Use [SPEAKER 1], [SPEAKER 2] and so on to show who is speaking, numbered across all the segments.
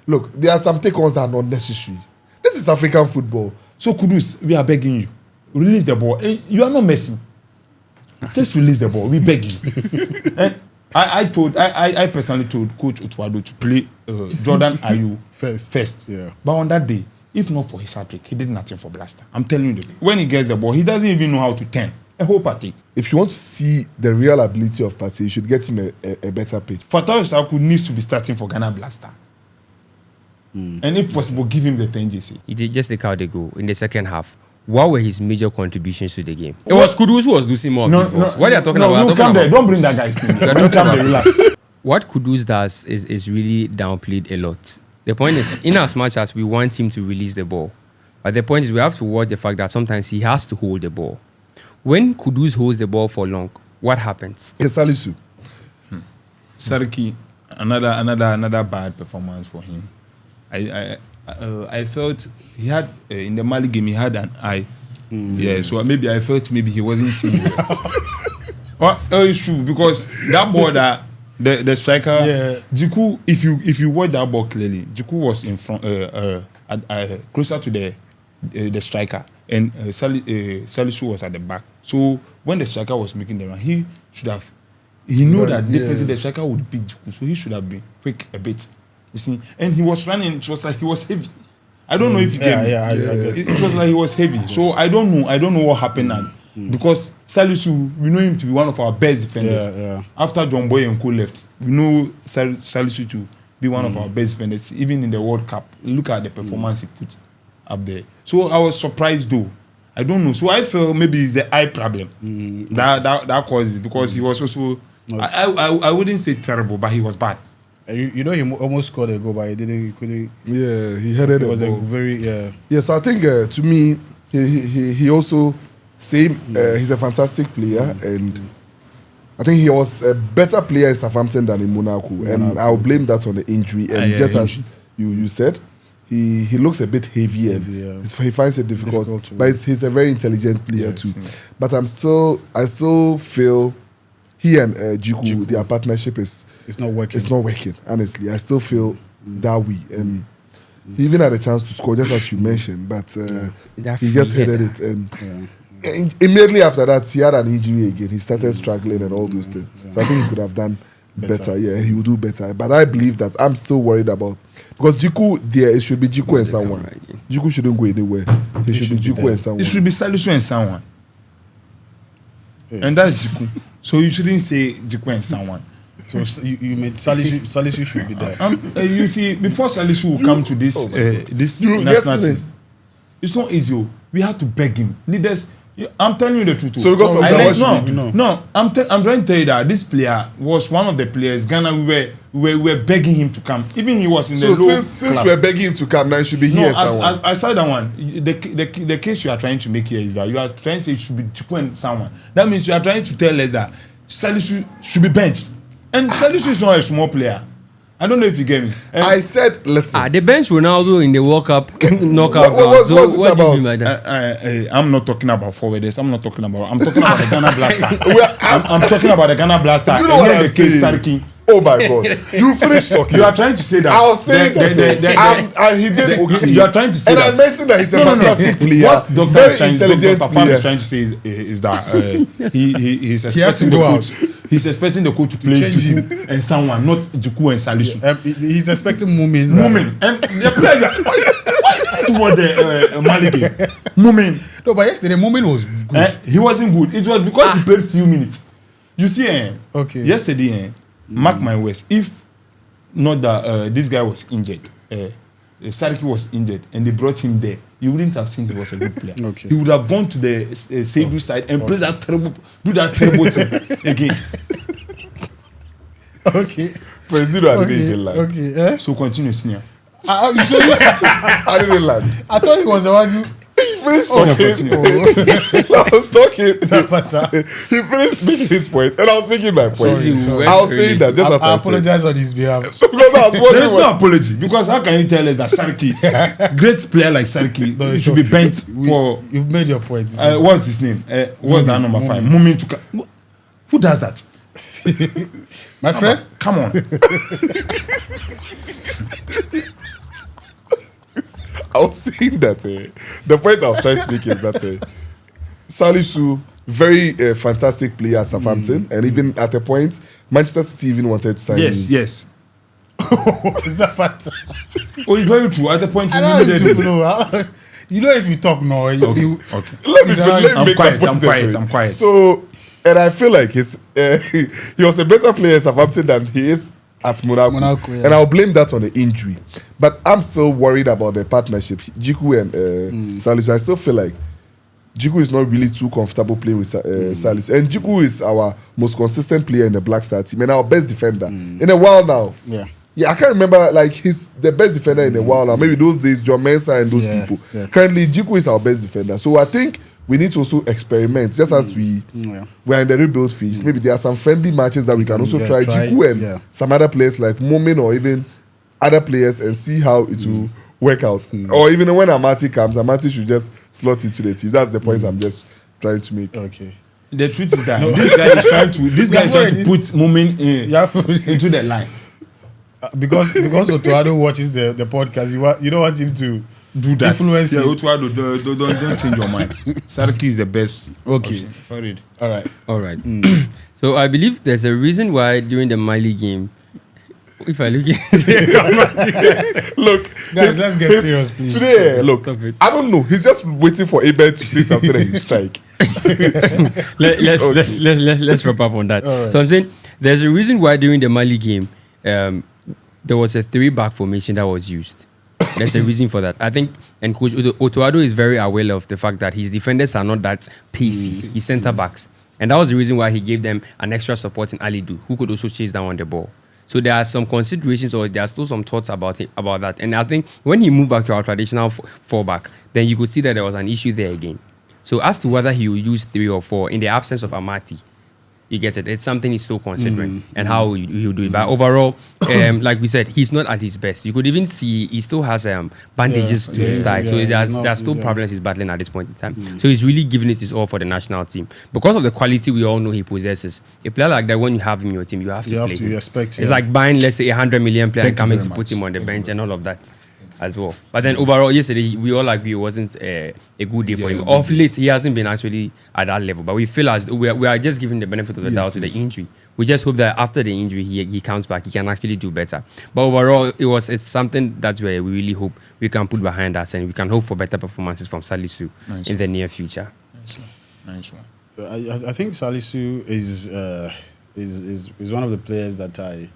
[SPEAKER 1] Look, there are some take-ons that are not necessary. This is African football. So Kudus, we are begging you, release the ball. You are not messing. Just release the ball. We beg you. And I personally told Coach Otuado to play Jordan Ayew first.
[SPEAKER 2] Yeah.
[SPEAKER 1] But on that day, if not for his hat-trick, he did nothing for Blaster. I'm telling you, when he gets the ball, he doesn't even know how to turn. A whole Partey.
[SPEAKER 2] If you want to see the real ability of Partey, you should get him a better pitch.
[SPEAKER 1] Fatawu needs to be starting for Ghana Blaster. And if possible, give him the 10 JC.
[SPEAKER 3] He did just look how they go in the second half. What were his major contributions to the game? It was Kudus who was losing more of these balls. What are you talking about?
[SPEAKER 1] No, come there. Don't bring that guy in. Relax.
[SPEAKER 3] What Kudus does is really downplayed a lot. The point is, in as much as we want him to release the ball, but the point is we have to watch the fact that sometimes he has to hold the ball. When Kudus holds the ball for long, what happens?
[SPEAKER 2] Salisu.
[SPEAKER 1] Sarki, another bad performance for him. I felt he had in the Mali game he had an eye. Yeah, so maybe I felt maybe he wasn't seeing it. It's true because that ball that the striker Jiku, if you watch that ball clearly, Jiku was in front closer to the striker and Salisu was at the back. So when the striker was making the run, he knew that definitely the striker would beat Jiku, so he should have been quick a bit. You see, and he was running. It was like he was heavy. I don't know if you get me. It was like he was heavy. So I don't know what happened now. Because Salisu, we know him to be one of our best defenders. After John Boy and Co left, we know Salisu to be one of our best defenders, even in the World Cup. Look at the performance he put up there. So I was surprised though. I don't know. So I felt maybe it's the eye problem that caused it, because he was also. I wouldn't say terrible, but he was bad.
[SPEAKER 4] You know, he almost scored a goal, but he couldn't.
[SPEAKER 2] Yeah, he headed
[SPEAKER 4] it. Was
[SPEAKER 2] a
[SPEAKER 4] a very
[SPEAKER 2] Yeah, so I think to me, he also he's a fantastic player, and I think he was a better player in Southampton than in Monaco, and I'll blame that on the injury. And just as you said, he looks a bit heavy, and he finds it difficult. But he's a very intelligent player too. But I still feel. He and Jiku, their partnership is
[SPEAKER 4] not working.
[SPEAKER 2] It's not working, honestly. I still feel that way. And he even had a chance to score, just as you mentioned, but he just headed it. And immediately after that, he had an injury again. He started struggling and all those things. So I think he could have done better. Yeah, he would do better. But I believe that I'm still worried about, because Jiku, it should be Jiku and someone. Jiku shouldn't go anywhere. It should be Jiku and someone.
[SPEAKER 1] It should be Salisu and someone. And that's Jiku. So you shouldn't say Jiku and someone.
[SPEAKER 4] So you mean Salisu should be there.
[SPEAKER 1] You see, before Salisu will come to this national team, it's not easy. We have to beg him. Leaders, I'm telling you the truth.
[SPEAKER 2] So because of that,
[SPEAKER 1] I'm trying to tell you that this player was one of the players. Ghana, we were begging him to come. Even he was in the low.
[SPEAKER 2] So since we're begging him to come, now he should be here.
[SPEAKER 1] I saw that one. The case you are trying to make here is that you are trying to say it should be Jiku and someone. That means you are trying to tell us that Salisu should be benched, and Salisu is not a small player. I don't know if you get me.
[SPEAKER 2] I said, listen.
[SPEAKER 3] The bench Ronaldo in the World Cup knockout.
[SPEAKER 2] What's it about?
[SPEAKER 1] I'm not talking about forwarders. I'm talking about the Ghana Blaster. I'm talking about the Ghana Blaster.
[SPEAKER 2] Do you know what I'm saying? Oh my God! You finished talking.
[SPEAKER 1] You are trying to say that.
[SPEAKER 2] I was saying that he did okay.
[SPEAKER 1] You are trying to say
[SPEAKER 2] and
[SPEAKER 1] that.
[SPEAKER 2] And I mentioned that he's a fantastic player.
[SPEAKER 1] What Dr. Papa is trying to say is that he's expecting the coach. He's expecting the coach to play Jiku and someone, not Jiku and Salisu.
[SPEAKER 4] He's expecting Mumin.
[SPEAKER 1] And the player. Why toward the Mali game? Mumin.
[SPEAKER 4] No, but yesterday Mumin was good.
[SPEAKER 1] He wasn't good. It was because he played few minutes. You see, yesterday, mark my words, if not that this guy was injured, Sarki was injured, and they brought him there, you wouldn't have seen he was a good player.
[SPEAKER 4] Okay.
[SPEAKER 1] He would have gone to the Salisu side and play that terrible thing again.
[SPEAKER 4] Okay.
[SPEAKER 2] I didn't land.
[SPEAKER 4] Okay.
[SPEAKER 1] So continue, senior.
[SPEAKER 2] I didn't land.
[SPEAKER 4] I thought he was the one who.
[SPEAKER 2] He finished talking. I was talking. He finished making his point, and I was making my point.
[SPEAKER 3] Sorry.
[SPEAKER 2] I was saying that just as I
[SPEAKER 4] apologize on his behalf.
[SPEAKER 2] So because I was
[SPEAKER 1] There is no apology, because how can you tell us that Sarki, great player like Sarki, should be bent for?
[SPEAKER 4] You've made your point.
[SPEAKER 1] What's his name? What's that number 5? Mumin to come. Who does that?
[SPEAKER 4] My friend,
[SPEAKER 1] come on.
[SPEAKER 2] I was saying that the point I was trying to make is that Salisu, very fantastic player at Southampton, and even at a point, Manchester City even wanted to sign him.
[SPEAKER 1] Yes.
[SPEAKER 4] Is that part?
[SPEAKER 1] Oh, it's very true. At the point,
[SPEAKER 4] I don't know. You know, if you talk now,
[SPEAKER 2] Let me
[SPEAKER 1] I'm
[SPEAKER 2] make
[SPEAKER 1] quiet.
[SPEAKER 2] my point.
[SPEAKER 1] I'm quiet.
[SPEAKER 2] So, and I feel like he was a better player at Southampton than he is at Monaco.
[SPEAKER 4] Yeah.
[SPEAKER 2] And I'll blame that on the injury. But I'm still worried about the partnership, Jiku and Salisu. I still feel like Jiku is not really too comfortable playing with Salisu. And Jiku is our most consistent player in the Black Star team and our best defender in a while now. Yeah, I can't remember, like, he's the best defender in a while now. Maybe those days, John Mensah and those people.
[SPEAKER 4] Yeah.
[SPEAKER 2] Currently, Jiku is our best defender. So I think we need to also experiment, just as we're in the rebuild phase. Maybe there are some friendly matches that we can also try Jiku and some other players like Mumin or even other players and see how it will work out. Or even when Amati comes, Amati should just slot into the team. That's the point I'm just trying to make.
[SPEAKER 4] Okay.
[SPEAKER 1] The truth is that this guy is trying to put Mumin into the line.
[SPEAKER 4] Because Otuado watches the podcast, you don't want him to
[SPEAKER 1] do that.
[SPEAKER 4] Influence
[SPEAKER 1] yeah,
[SPEAKER 4] you.
[SPEAKER 1] Otuado, don't change your mind. Sarki is the best.
[SPEAKER 4] Okay.
[SPEAKER 1] Farid.
[SPEAKER 4] All right.
[SPEAKER 3] So I believe there's a reason why during the Mali game, if I look at
[SPEAKER 2] Look,
[SPEAKER 4] guys, let's get serious, please.
[SPEAKER 2] Today, look, I don't know. He's just waiting for Abel to say something and he strike.
[SPEAKER 3] let's wrap up on that.
[SPEAKER 4] Right.
[SPEAKER 3] So I'm saying there's a reason why during the Mali game, there was a 3-back formation that was used. There's a reason for that. I think, and Coach Otuado is very aware of the fact that his defenders are not that pacey. His centre backs, and that was the reason why he gave them an extra support in Alidu, who could also chase down on the ball. So there are some considerations, or there are still some thoughts about that. And I think when he moved back to our traditional 4-back, then you could see that there was an issue there again. So as to whether he will use 3 or 4 in the absence of Amati, you get it. It's something he's still considering and how he'll do it. But overall, like we said, he's not at his best. You could even see he still has bandages to his thigh. So there's still problems he's battling at this point in time. So he's really giving it his all for the national team. Because of the quality we all know he possesses, a player like that, when you have him in your team, you have to play him.
[SPEAKER 4] Respect.
[SPEAKER 3] It's like buying, let's say, 100 million player and coming to put him on the bench and all of that as well. But then overall, yesterday, we all agree it wasn't a good day for him. Of late, he hasn't been actually at that level. But we feel as we are just giving the benefit of the doubt to the injury. We just hope that after the injury, he comes back, he can actually do better. But overall, it's something that's where we really hope we can put behind us and we can hope for better performances from Salisu in the near future.
[SPEAKER 1] Nice one.
[SPEAKER 4] I think Salisu is one of the players that I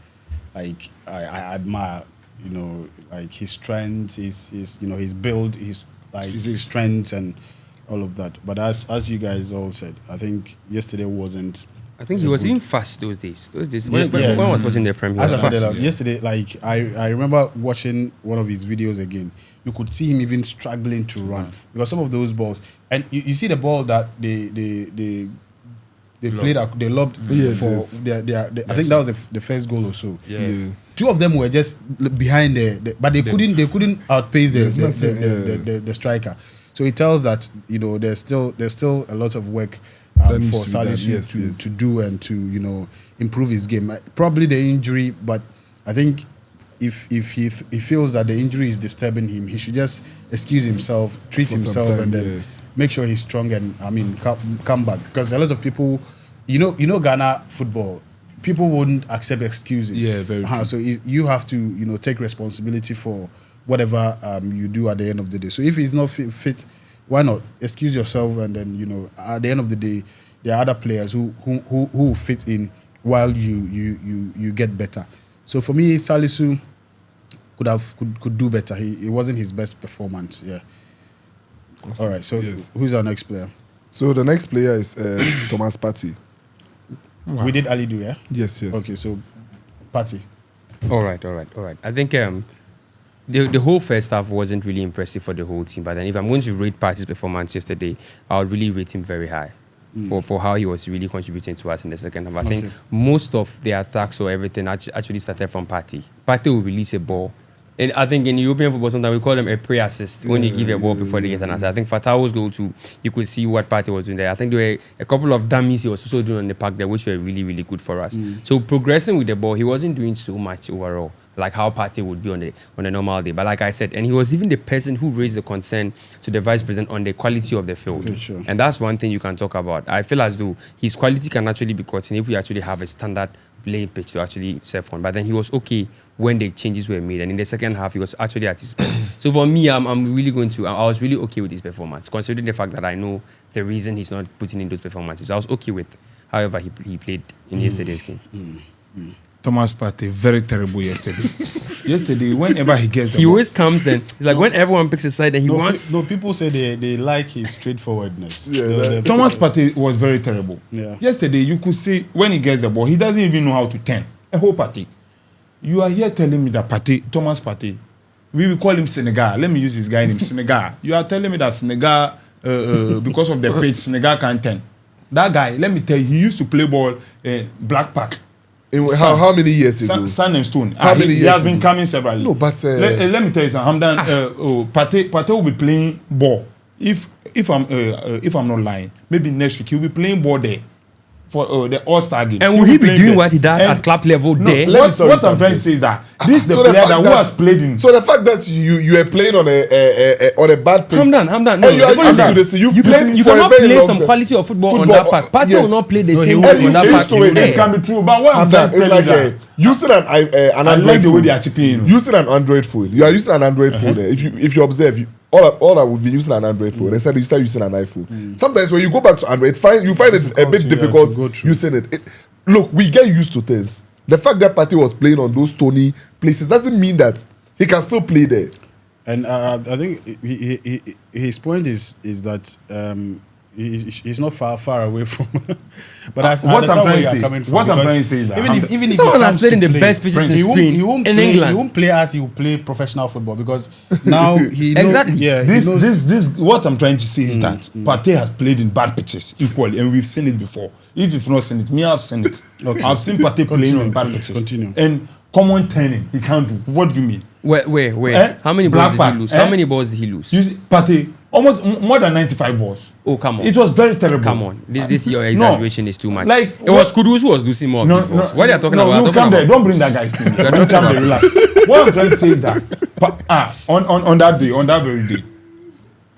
[SPEAKER 4] admire. You know, like his strength, his build, his strength and all of that. But as you guys all said, I think yesterday wasn't.
[SPEAKER 3] I think he was even fast those days. When I was watching the Premier,
[SPEAKER 4] as I said yesterday, like I remember watching one of his videos again. You could see him even struggling to run because some of those balls, and you see the ball that they played, they lobbed for. I think that was the first goal or so. Yeah. 2 of them were just behind but they couldn't outpace the striker. So it tells that there's still a lot of work for Salisu to do and to improve his game. Probably the injury, but I think if he feels that the injury is disturbing him, he should just excuse himself, treat himself, and then make sure he's strong and come back. Because a lot of people, Ghana football, people wouldn't accept excuses.
[SPEAKER 2] Yeah, very true.
[SPEAKER 4] So you have to take responsibility for whatever you do at the end of the day. So if he's not fit, why not excuse yourself? And then at the end of the day, there are other players who fit in while you get better. So for me, Salisu could do better. It wasn't his best performance. Yeah. All right. So who's our next player?
[SPEAKER 2] So the next player is Thomas Partey.
[SPEAKER 4] Wow. We did Alidu, yeah?
[SPEAKER 2] Yes.
[SPEAKER 4] Okay, so Partey.
[SPEAKER 3] All right. I think the whole first half wasn't really impressive for the whole team. But then if I'm going to rate Partey's performance yesterday, I would really rate him very high for how he was really contributing to us in the second half. I think most of the attacks or everything actually started from Partey. Partey will release a ball. And I think in European football, sometimes we call them a pre-assist when you give a ball before they get an assist. I think Fatawu's goal too, you could see what Partey was doing there. I think there were a couple of dummies he was also doing on the park there, which were really, really good for us. So progressing with the ball, he wasn't doing so much overall like how Partey would be on a normal day. But like I said, and he was even the person who raised the concern to the vice president on the quality of the field.
[SPEAKER 4] Sure.
[SPEAKER 3] And that's one thing you can talk about. I feel as though his quality can actually be gotten if we actually have a standard playing pitch to actually serve on. But then he was okay when the changes were made, and in the second half he was actually at his best. So for me, I'm really I was really okay with his performance, considering the fact that I know the reason he's not putting in those performances. I was okay with however he played in yesterday's game.
[SPEAKER 1] Thomas Partey, very terrible yesterday. Yesterday, whenever he gets the
[SPEAKER 3] He
[SPEAKER 1] ball,
[SPEAKER 3] always comes then. It's like when everyone picks a side, then he wants.
[SPEAKER 4] No, people say they like his straightforwardness.
[SPEAKER 1] Thomas Partey was very terrible.
[SPEAKER 4] Yeah.
[SPEAKER 1] Yesterday, you could see when he gets the ball, he doesn't even know how to turn. A whole Partey. You are here telling me that Thomas Partey, we will call him Senegal. Let me use his guy name, Senegal. You are telling me that Senegal, because of the pitch, Senegal can't turn. That guy, let me tell you, he used to play ball Black Park.
[SPEAKER 2] How many years ago?
[SPEAKER 1] Sun and Stone.
[SPEAKER 2] How many years
[SPEAKER 1] he has been
[SPEAKER 2] ago?
[SPEAKER 1] coming several.
[SPEAKER 2] No, but
[SPEAKER 1] let me tell you something. Partey will be playing ball. If I'm not lying, maybe next week he'll be playing ball there for the All-Star games.
[SPEAKER 3] And will he be doing what he does at club level there?
[SPEAKER 1] What I'm trying to say is that this is the player who has played in.
[SPEAKER 2] So the fact that you are playing on a bad pitch.
[SPEAKER 3] Hamdan. No,
[SPEAKER 2] And you are used to this. You played
[SPEAKER 3] you
[SPEAKER 2] for a
[SPEAKER 3] cannot
[SPEAKER 2] very
[SPEAKER 3] play
[SPEAKER 2] long
[SPEAKER 3] some
[SPEAKER 2] time.
[SPEAKER 3] quality of football on that park. Partey
[SPEAKER 2] yes.
[SPEAKER 3] will not play the
[SPEAKER 4] No,
[SPEAKER 3] same
[SPEAKER 4] he
[SPEAKER 3] way
[SPEAKER 2] will.
[SPEAKER 3] on that
[SPEAKER 2] He's
[SPEAKER 3] park.
[SPEAKER 2] used to it.
[SPEAKER 1] It can be true, but what I'm trying to
[SPEAKER 2] It's
[SPEAKER 1] tell
[SPEAKER 2] like
[SPEAKER 1] you that
[SPEAKER 2] using an
[SPEAKER 1] I
[SPEAKER 2] Android
[SPEAKER 1] like the way
[SPEAKER 2] phone.
[SPEAKER 1] they are chipping.
[SPEAKER 2] Using an Android phone. You are using an Android phone. If you observe, all I would be using an Android phone. They said you start using an iPhone. Sometimes when you go back to Android, you find it a bit difficult
[SPEAKER 4] to go through.
[SPEAKER 2] using it. Look, we get used to things. The fact that Partey was playing on those stony places doesn't mean that he can still play there.
[SPEAKER 4] And I think his point is that he's not far away from. But
[SPEAKER 1] what I'm trying to say is that
[SPEAKER 4] even if
[SPEAKER 3] Someone has played in the best pitches in Spain,
[SPEAKER 4] he won't
[SPEAKER 3] in
[SPEAKER 4] play,
[SPEAKER 3] England.
[SPEAKER 4] He won't play as he will play professional football because now he knows,
[SPEAKER 3] Exactly.
[SPEAKER 4] Yeah, he knows.
[SPEAKER 1] This what I'm trying to say is that Partey has played in bad pitches equally, and we've seen it before. If you've not seen it, me, I've seen it.
[SPEAKER 4] Okay.
[SPEAKER 1] I've seen Partey playing on bad pitches.
[SPEAKER 4] Continue.
[SPEAKER 1] And common turning, he can't do. What do you mean?
[SPEAKER 3] Where? How many balls did he lose? How many balls did he lose?
[SPEAKER 1] You see, Partey, almost more than 95 balls.
[SPEAKER 3] Oh, come on.
[SPEAKER 1] It was very terrible.
[SPEAKER 3] Come on. This your exaggeration is too much.
[SPEAKER 1] Like,
[SPEAKER 3] it was Kudus who was losing more of these balls. What are you talking
[SPEAKER 1] no,
[SPEAKER 3] about?
[SPEAKER 1] No, come there. Don't bring that guy in. Don't come there. Relax. What I'm trying to say is that on that day, on that very day,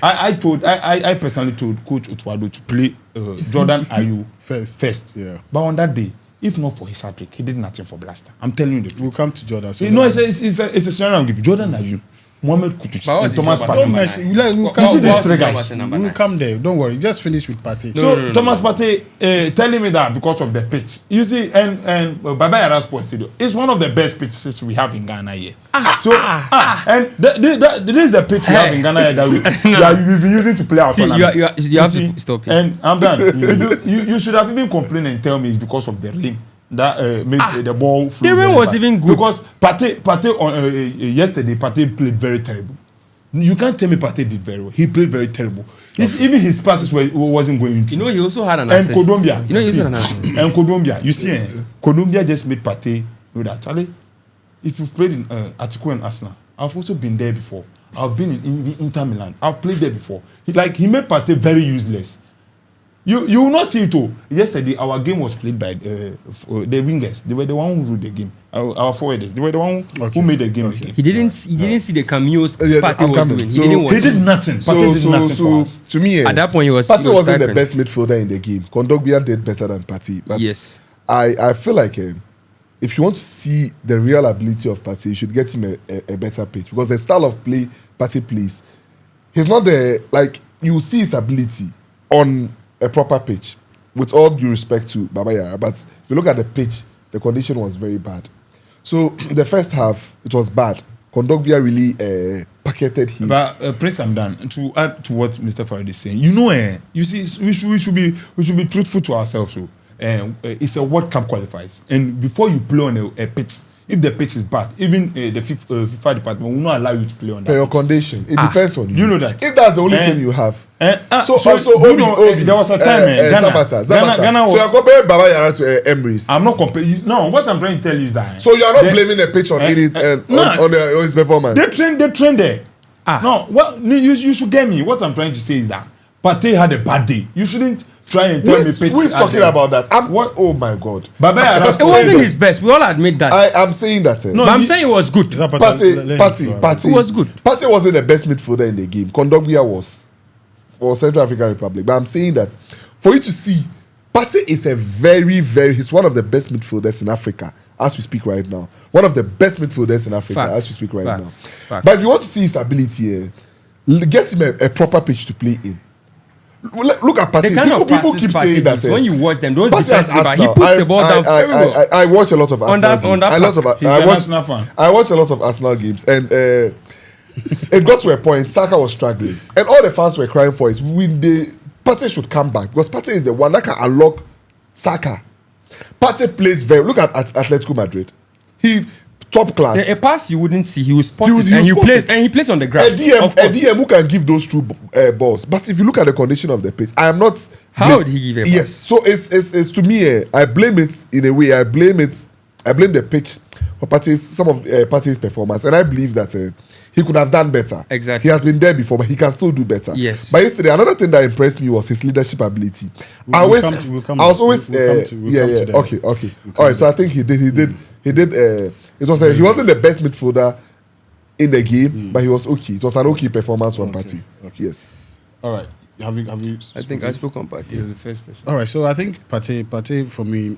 [SPEAKER 1] I personally told Coach Otuado to play Jordan Ayew first.
[SPEAKER 4] Yeah.
[SPEAKER 1] But on that day, if not for his hat-trick, he did nothing for Blaster. I'm telling you the truth.
[SPEAKER 4] We'll come to Jordan. So
[SPEAKER 1] You know, it's a scenario I'm giving. Jordan Ayew, Mohamed Kudus,
[SPEAKER 3] But
[SPEAKER 1] and
[SPEAKER 3] what's the
[SPEAKER 1] Thomas
[SPEAKER 3] job
[SPEAKER 1] Partey.
[SPEAKER 4] don't mess. We'll come.
[SPEAKER 1] see these
[SPEAKER 3] What's
[SPEAKER 1] three
[SPEAKER 3] the job
[SPEAKER 1] guys?
[SPEAKER 3] at number
[SPEAKER 4] We'll
[SPEAKER 3] nine?
[SPEAKER 4] come there. Don't worry. Just finish with Partey.
[SPEAKER 1] So Thomas Partey telling me that because of the pitch, you see, and Baba Yara Sports Stadium is one of the best pitches we have in Ghana here. And this is the pitch we have in Ghana here that we've been using to play our
[SPEAKER 3] See,
[SPEAKER 1] tournament.
[SPEAKER 3] you have
[SPEAKER 1] see,
[SPEAKER 3] to stop it.
[SPEAKER 1] And I'm done. You should have even complained and tell me it's because of the rain that made the ball flow.
[SPEAKER 3] The rain
[SPEAKER 1] very
[SPEAKER 3] was
[SPEAKER 1] bad.
[SPEAKER 3] even good.
[SPEAKER 1] Because Partey on yesterday, Partey played very terrible. You can't tell me Partey did very well. He played very terrible. Even his passes wasn't going into.
[SPEAKER 3] You know, he also had an
[SPEAKER 1] And
[SPEAKER 3] assist.
[SPEAKER 1] Colombia.
[SPEAKER 3] You know, he also had an assist.
[SPEAKER 1] And Colombia. You see, Colombia just made Partey know that, Charlie, if you've played in Atletico and Arsenal, I've also been there before. I've been in Inter Milan. I've played there before. He made Partey very useless. You will not see it all. Yesterday, our game was played by the wingers. They were the one who ruled the game. Our forwarders. They were the one who made the game. Again.
[SPEAKER 3] He didn't see the cameos
[SPEAKER 2] Yeah,
[SPEAKER 3] Partey
[SPEAKER 2] I'm
[SPEAKER 3] was
[SPEAKER 2] coming.
[SPEAKER 3] doing.
[SPEAKER 2] So
[SPEAKER 3] He didn't watch.
[SPEAKER 1] He did nothing. Partey did nothing for us.
[SPEAKER 2] to me,
[SPEAKER 3] At that point, he was.
[SPEAKER 2] Partey wasn't the
[SPEAKER 3] typing.
[SPEAKER 2] best midfielder in the game. Kondogbia did better than Partey. But
[SPEAKER 3] Yes.
[SPEAKER 2] I feel like if you want to see the real ability of Partey, you should get him a better pitch because the style of play Partey plays, he's not you see his ability on a proper pitch. With all due respect to Baba Yara, but if you look at the pitch, the condition was very bad. So the first half, it was bad. Kondogbia really pocketed him.
[SPEAKER 1] But Prince, I'm done. To add to what Mr. Farid is saying, you see, we should be truthful to ourselves. So, it's a World Cup qualifiers, and before you play on a pitch, if the pitch is bad, even the FIFA department will not allow you to play on that.
[SPEAKER 2] Per your
[SPEAKER 1] pitch.
[SPEAKER 2] condition, it depends on you.
[SPEAKER 1] You know that.
[SPEAKER 2] If that's the only thing you have.
[SPEAKER 1] So
[SPEAKER 2] Obi,
[SPEAKER 1] there was a time, Ghana.
[SPEAKER 2] So you're comparing Baba Yara to Emirates.
[SPEAKER 1] I'm not comparing. No, what I'm trying to tell you is that.
[SPEAKER 2] So you're not blaming the pitch on on his performance.
[SPEAKER 1] They train there. No, you should get me. What I'm trying to say is that Partey had a bad day. You shouldn't try and tell me pitch.
[SPEAKER 2] Who is talking about that? What? Oh my God!
[SPEAKER 1] Babaya,
[SPEAKER 3] It wasn't his best. We all admit that.
[SPEAKER 2] I am saying that.
[SPEAKER 3] But I'm saying it was good.
[SPEAKER 2] Partey.
[SPEAKER 3] It was good.
[SPEAKER 2] Partey wasn't the best midfielder in the game. Kondogbia was for Central African Republic. But I'm saying that for you to see, Partey is a he's one of the best midfielders in Africa as we speak right now. One of the best midfielders in Africa as we speak right now. But if you want to see his ability, get him a proper pitch to play in. Look at Partey. People keep saying that
[SPEAKER 3] when you watch them, those
[SPEAKER 2] defense
[SPEAKER 3] he puts the ball down very well.
[SPEAKER 2] I watch a lot of Arsenal games. I watch a lot of Arsenal games, and it got to a point Saka was struggling, and all the fans were crying for is Partey should come back because Partey is the one that can unlock Saka. Partey plays look at Atletico Madrid. He top class.
[SPEAKER 3] A pass you wouldn't see, he will spot it, and he plays on the grass.
[SPEAKER 2] A DM who can give those true balls. But if you look at the condition of the pitch, I am not.
[SPEAKER 3] How would he give a pass?
[SPEAKER 2] Yes, so it's to me. I blame it in a way. I blame the pitch for some of Partey's performance, and I believe that he could have done better.
[SPEAKER 3] Exactly.
[SPEAKER 2] He has been there before, but he can still do better.
[SPEAKER 3] Yes.
[SPEAKER 2] But yesterday, another thing that impressed me was his leadership ability. Okay. All right. So I think he did. It was he wasn't the best midfielder in the game, but he was okay. It was an okay performance from Partey. Okay. Yes.
[SPEAKER 4] All right. Have you?
[SPEAKER 3] I think I spoke on Partey.
[SPEAKER 1] He was the first person.
[SPEAKER 4] All right. So I think Partey for me,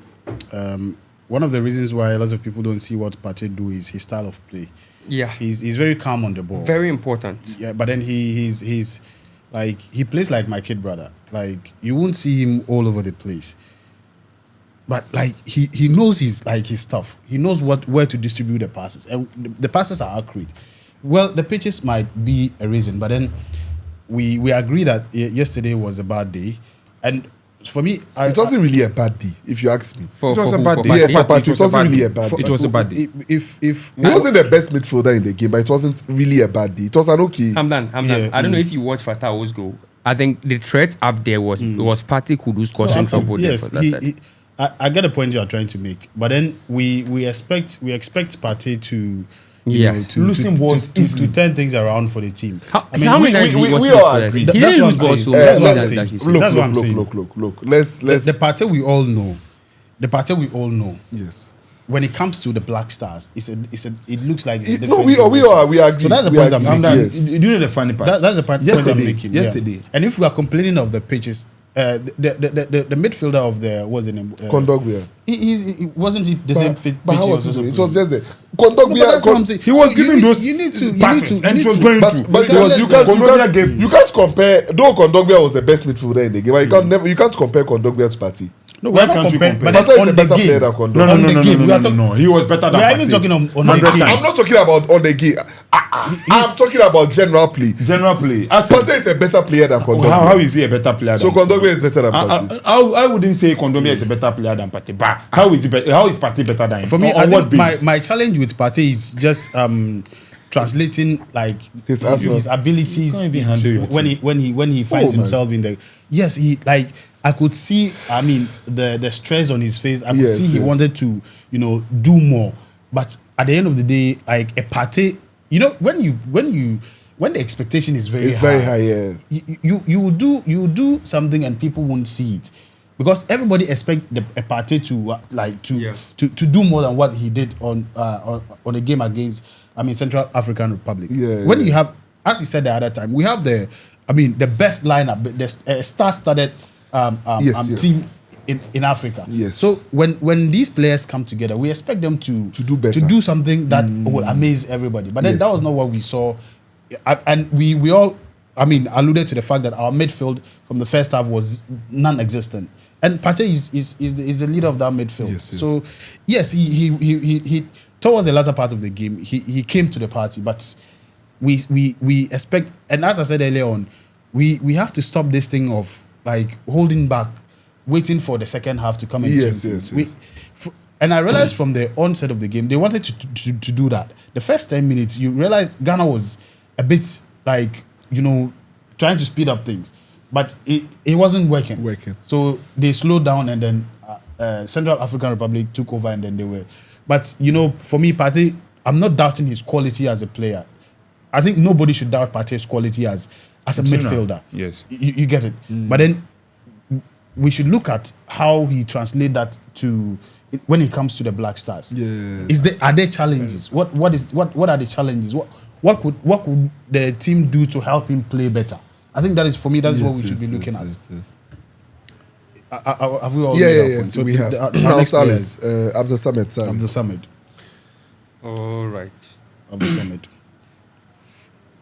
[SPEAKER 4] one of the reasons why a lot of people don't see what Partey do is his style of play.
[SPEAKER 3] Yeah.
[SPEAKER 4] He's very calm on the ball.
[SPEAKER 3] Very important.
[SPEAKER 4] Yeah, but then he's like he plays like my kid brother. Like you won't see him all over the place. But like he knows his stuff. He knows where to distribute the passes, and the passes are accurate. Well, the pitches might be a reason, but then we agree that yesterday was a bad day, and for me,
[SPEAKER 2] it wasn't really a bad day, if you ask me.
[SPEAKER 1] It was a bad day.
[SPEAKER 2] Partey, it wasn't really a bad day.
[SPEAKER 1] It was a bad day.
[SPEAKER 4] If
[SPEAKER 2] he wasn't the best midfielder in the game, but it wasn't really a bad day. It was an okay.
[SPEAKER 3] I'm done. I don't know if you watch Fatawu's goal. I think the threat up there was Partey Kudus causing trouble there for that side.
[SPEAKER 4] I get the point you are trying to make, but then we expect Partey to
[SPEAKER 1] losing balls
[SPEAKER 4] to turn things around for the team.
[SPEAKER 3] How many times
[SPEAKER 2] we all agree.
[SPEAKER 3] He didn't lose balls so much.
[SPEAKER 2] Look. Let's
[SPEAKER 4] the Partey we all know.
[SPEAKER 2] Yes.
[SPEAKER 4] When it comes to the Black Stars, it looks like it's
[SPEAKER 2] we agree.
[SPEAKER 4] So that's the point I'm making.
[SPEAKER 1] Do you know the funny part?
[SPEAKER 4] That's the point I'm making.
[SPEAKER 1] Yesterday.
[SPEAKER 4] And if we are complaining of the pitches, the midfielder of the what's the name?
[SPEAKER 2] Kondogbia.
[SPEAKER 4] He wasn't the same fit.
[SPEAKER 2] But how was it? It was just the Kondogbia.
[SPEAKER 1] He was giving those passes and it was going through.
[SPEAKER 2] But you can't compare. Though Kondogbia was the best midfielder in the game, you can't compare Kondogbia to Partey.
[SPEAKER 4] No, why can't you compare?
[SPEAKER 2] But Partey is a better player than Kondogbia.
[SPEAKER 1] No. He was better than Partey.
[SPEAKER 4] We are even talking on the game.
[SPEAKER 2] I'm not talking about on the game. I'm talking about general play. Partey is a better player than Kondogbia.
[SPEAKER 1] How is he a better player?
[SPEAKER 2] So Kondogbia is better than Partey.
[SPEAKER 1] I wouldn't say Kondogbia is a better player than Partey. But how is Partey better than him?
[SPEAKER 4] For me, I think my challenge with Partey is just translating like his abilities when he finds himself in the. Yes, he like. I could see, the stress on his face. I could see he wanted to, do more. But at the end of the day, like a Partey, when the expectation is very high,
[SPEAKER 2] yeah.
[SPEAKER 4] You will do something and people won't see it, because everybody expect a Partey to do more than what he did on a game against Central African Republic. When you have, as you said the other time, we have the best lineup, the star-studded team in Africa.
[SPEAKER 2] Yes.
[SPEAKER 4] So when these players come together, we expect them to
[SPEAKER 2] do better,
[SPEAKER 4] to do something that will amaze everybody. But then that was not what we saw, and we all alluded to the fact that our midfield from the first half was non-existent, and Partey is the leader of that midfield.
[SPEAKER 2] Yes.
[SPEAKER 4] So yes, he towards the latter part of the game he came to the party, but we expect, and as I said earlier on, we have to stop this thing of like holding back, waiting for the second half to come in.
[SPEAKER 2] Yes.
[SPEAKER 4] And I realized from the onset of the game, they wanted to do that. The first 10 minutes, you realized Ghana was a bit like, trying to speed up things. But it wasn't working. So they slowed down, and then Central African Republic took over, and then they were. But, for me, Partey, I'm not doubting his quality as a player. I think nobody should doubt Partey's quality as a midfielder.
[SPEAKER 1] Yes.
[SPEAKER 4] You get it. But then we should look at how he translate that to when it comes to the Black Stars.
[SPEAKER 2] Yeah.
[SPEAKER 4] Are there challenges? What are the challenges? What could the team do to help him play better? I think that is, for me, that is what we should be looking at. Have we all made our point?
[SPEAKER 2] So we have.
[SPEAKER 4] Our
[SPEAKER 2] Now
[SPEAKER 4] next player is
[SPEAKER 2] Salis, Abdul Samad.
[SPEAKER 4] Abdul Samad.
[SPEAKER 3] All right.
[SPEAKER 4] Abdul Samad.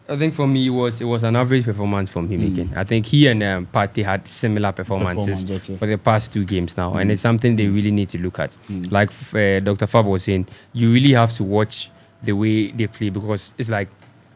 [SPEAKER 3] I think for me, it was an average performance from him again. I think he and Partey had similar performances for the past 2 games now, and it's something they really need to look at. Like Dr. Fab was saying, you really have to watch the way they play, because it's like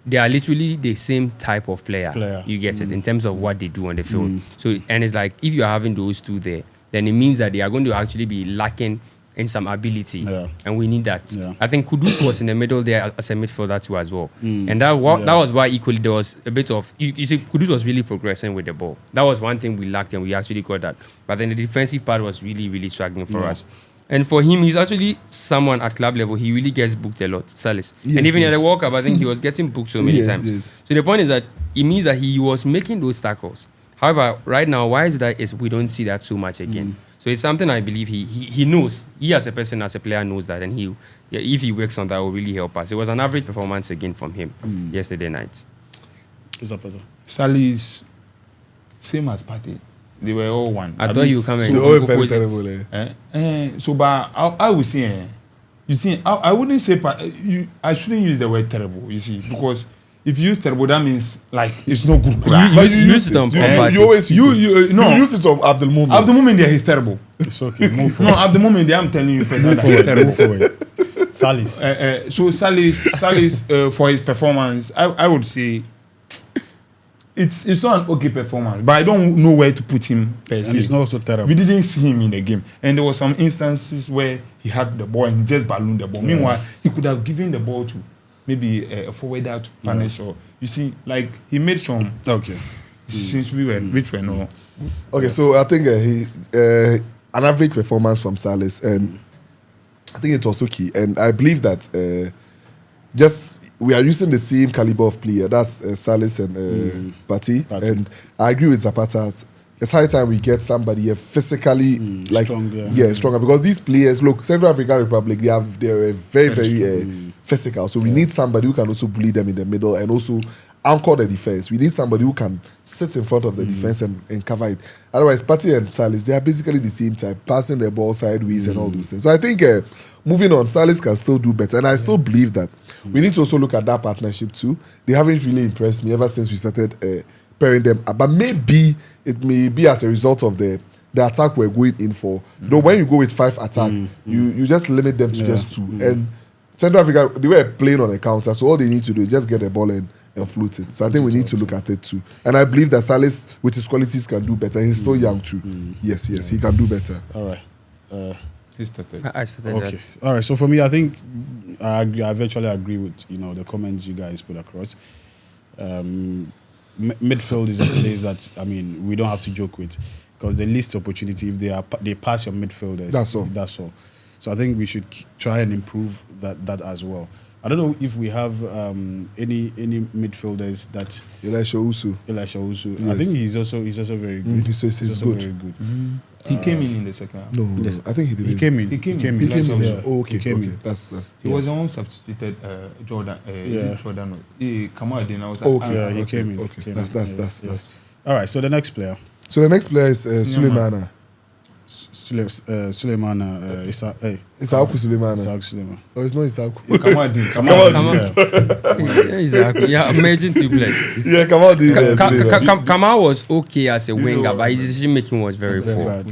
[SPEAKER 3] they are literally the same type of player. You get it in terms of what they do on the field. So, and it's like if you are having those two there, then it means that they are going to actually be lacking in some ability, and we need that. I think Kudus was in the middle there as a midfielder too as well, and that was why equally there was a bit of you see Kudus was really progressing with the ball. That was one thing we lacked, and we actually got that. But then the defensive part was really, really struggling for us. And for him, he's actually someone at club level. He really gets booked a lot, Salis. And even at the World Cup, I think he was getting booked so many times. So the point is that it means that he was making those tackles. However, right now, why is that? Is we don't see that so much again. So it's something I believe he knows. He as a person, as a player, knows that, and if he works on that, will really help us. It was an average performance again from him yesterday night.
[SPEAKER 4] Is that better?
[SPEAKER 1] Salis, same as Partey. They were all one.
[SPEAKER 3] I thought you come and
[SPEAKER 2] They all very terrible.
[SPEAKER 1] So, but I would say, you see, I wouldn't say I shouldn't use the word terrible. You see, because if you use terrible, that means like it's not good.
[SPEAKER 3] But you use it on Partey.
[SPEAKER 2] You always use it.
[SPEAKER 1] No.
[SPEAKER 2] You use it on Abdul Mumin.
[SPEAKER 1] Abdul Mumin there, he's terrible.
[SPEAKER 4] It's okay. Move forward.
[SPEAKER 1] No, Abdul Mumin there, I'm telling you first, that he's terrible.
[SPEAKER 4] Move forward. Salis.
[SPEAKER 1] So Salis for his performance, I would say it's not an okay performance, but I don't know where to put him per se.
[SPEAKER 4] And it's not also terrible.
[SPEAKER 1] We didn't see him in the game, and there were some instances where he had the ball and he just ballooned the ball. Meanwhile, he could have given the ball to maybe a forwarder to punish, or you see, like he made some decisions which were no.
[SPEAKER 2] Okay, so I think an average performance from Salis, and I think it was okay, and I believe that we are using the same caliber of player. That's Salis and Partey, and I agree with Zapata. It's high time we get somebody physically stronger, because these players, look, Central African Republic, they're very physical. So we need somebody who can also bully them in the middle and also anchor the defense. We need somebody who can sit in front of the defense and cover it. Otherwise, Partey and Salis, they are basically the same type, passing the ball sideways and all those things. So I think moving on, Salis can still do better, and I still believe that we need to also look at that partnership too. They haven't really impressed me ever since we started pairing them, but maybe it may be as a result of the attack we're going in for. Though when you go with 5 attack, you just limit them to just 2. And Central Africa, they were playing on a counter, so all they need to do is just get the ball and float it. So I think we need to look at it too. And I believe that Salis, with his qualities, can do better. He's so young too. Yes, he can do better.
[SPEAKER 4] All right.
[SPEAKER 1] He started.
[SPEAKER 3] I started
[SPEAKER 4] Okay.
[SPEAKER 3] that.
[SPEAKER 4] All right. So for me, I think I virtually agree with the comments you guys put across. Midfield is a place that we don't have to joke with, because the least opportunity, if they pass your midfielders, that's all. So I think we should try and improve that as well. I don't know if we have any midfielders that
[SPEAKER 2] Elisha Usu.
[SPEAKER 4] Yes. I think he's also very good.
[SPEAKER 2] He's good.
[SPEAKER 4] Very good.
[SPEAKER 1] He came in the second half.
[SPEAKER 2] No, I think he did.
[SPEAKER 4] He came in.
[SPEAKER 1] He came
[SPEAKER 2] He came in.
[SPEAKER 4] Yeah.
[SPEAKER 2] Oh, okay.
[SPEAKER 4] He came in.
[SPEAKER 2] That's.
[SPEAKER 1] He was the one who substituted Jordan. Is it Jordan? Kamaldeen. I was like,
[SPEAKER 2] Okay.
[SPEAKER 4] Yeah, he came in.
[SPEAKER 2] Okay.
[SPEAKER 4] Came in.
[SPEAKER 2] That's.
[SPEAKER 4] All right. So the next player,
[SPEAKER 2] So the next player is Suleimana.
[SPEAKER 4] Suleimana.
[SPEAKER 2] Isaaku Suleimana.
[SPEAKER 4] Isaac Suleiman.
[SPEAKER 2] Oh, it's not Isaaku.
[SPEAKER 1] Kamaldeen.
[SPEAKER 3] Yeah, exactly. Yeah, imagine 2 players.
[SPEAKER 2] Yeah, Kamaldeen.
[SPEAKER 3] Kamal was okay as a winger, but his decision making was very poor.
[SPEAKER 4] bad.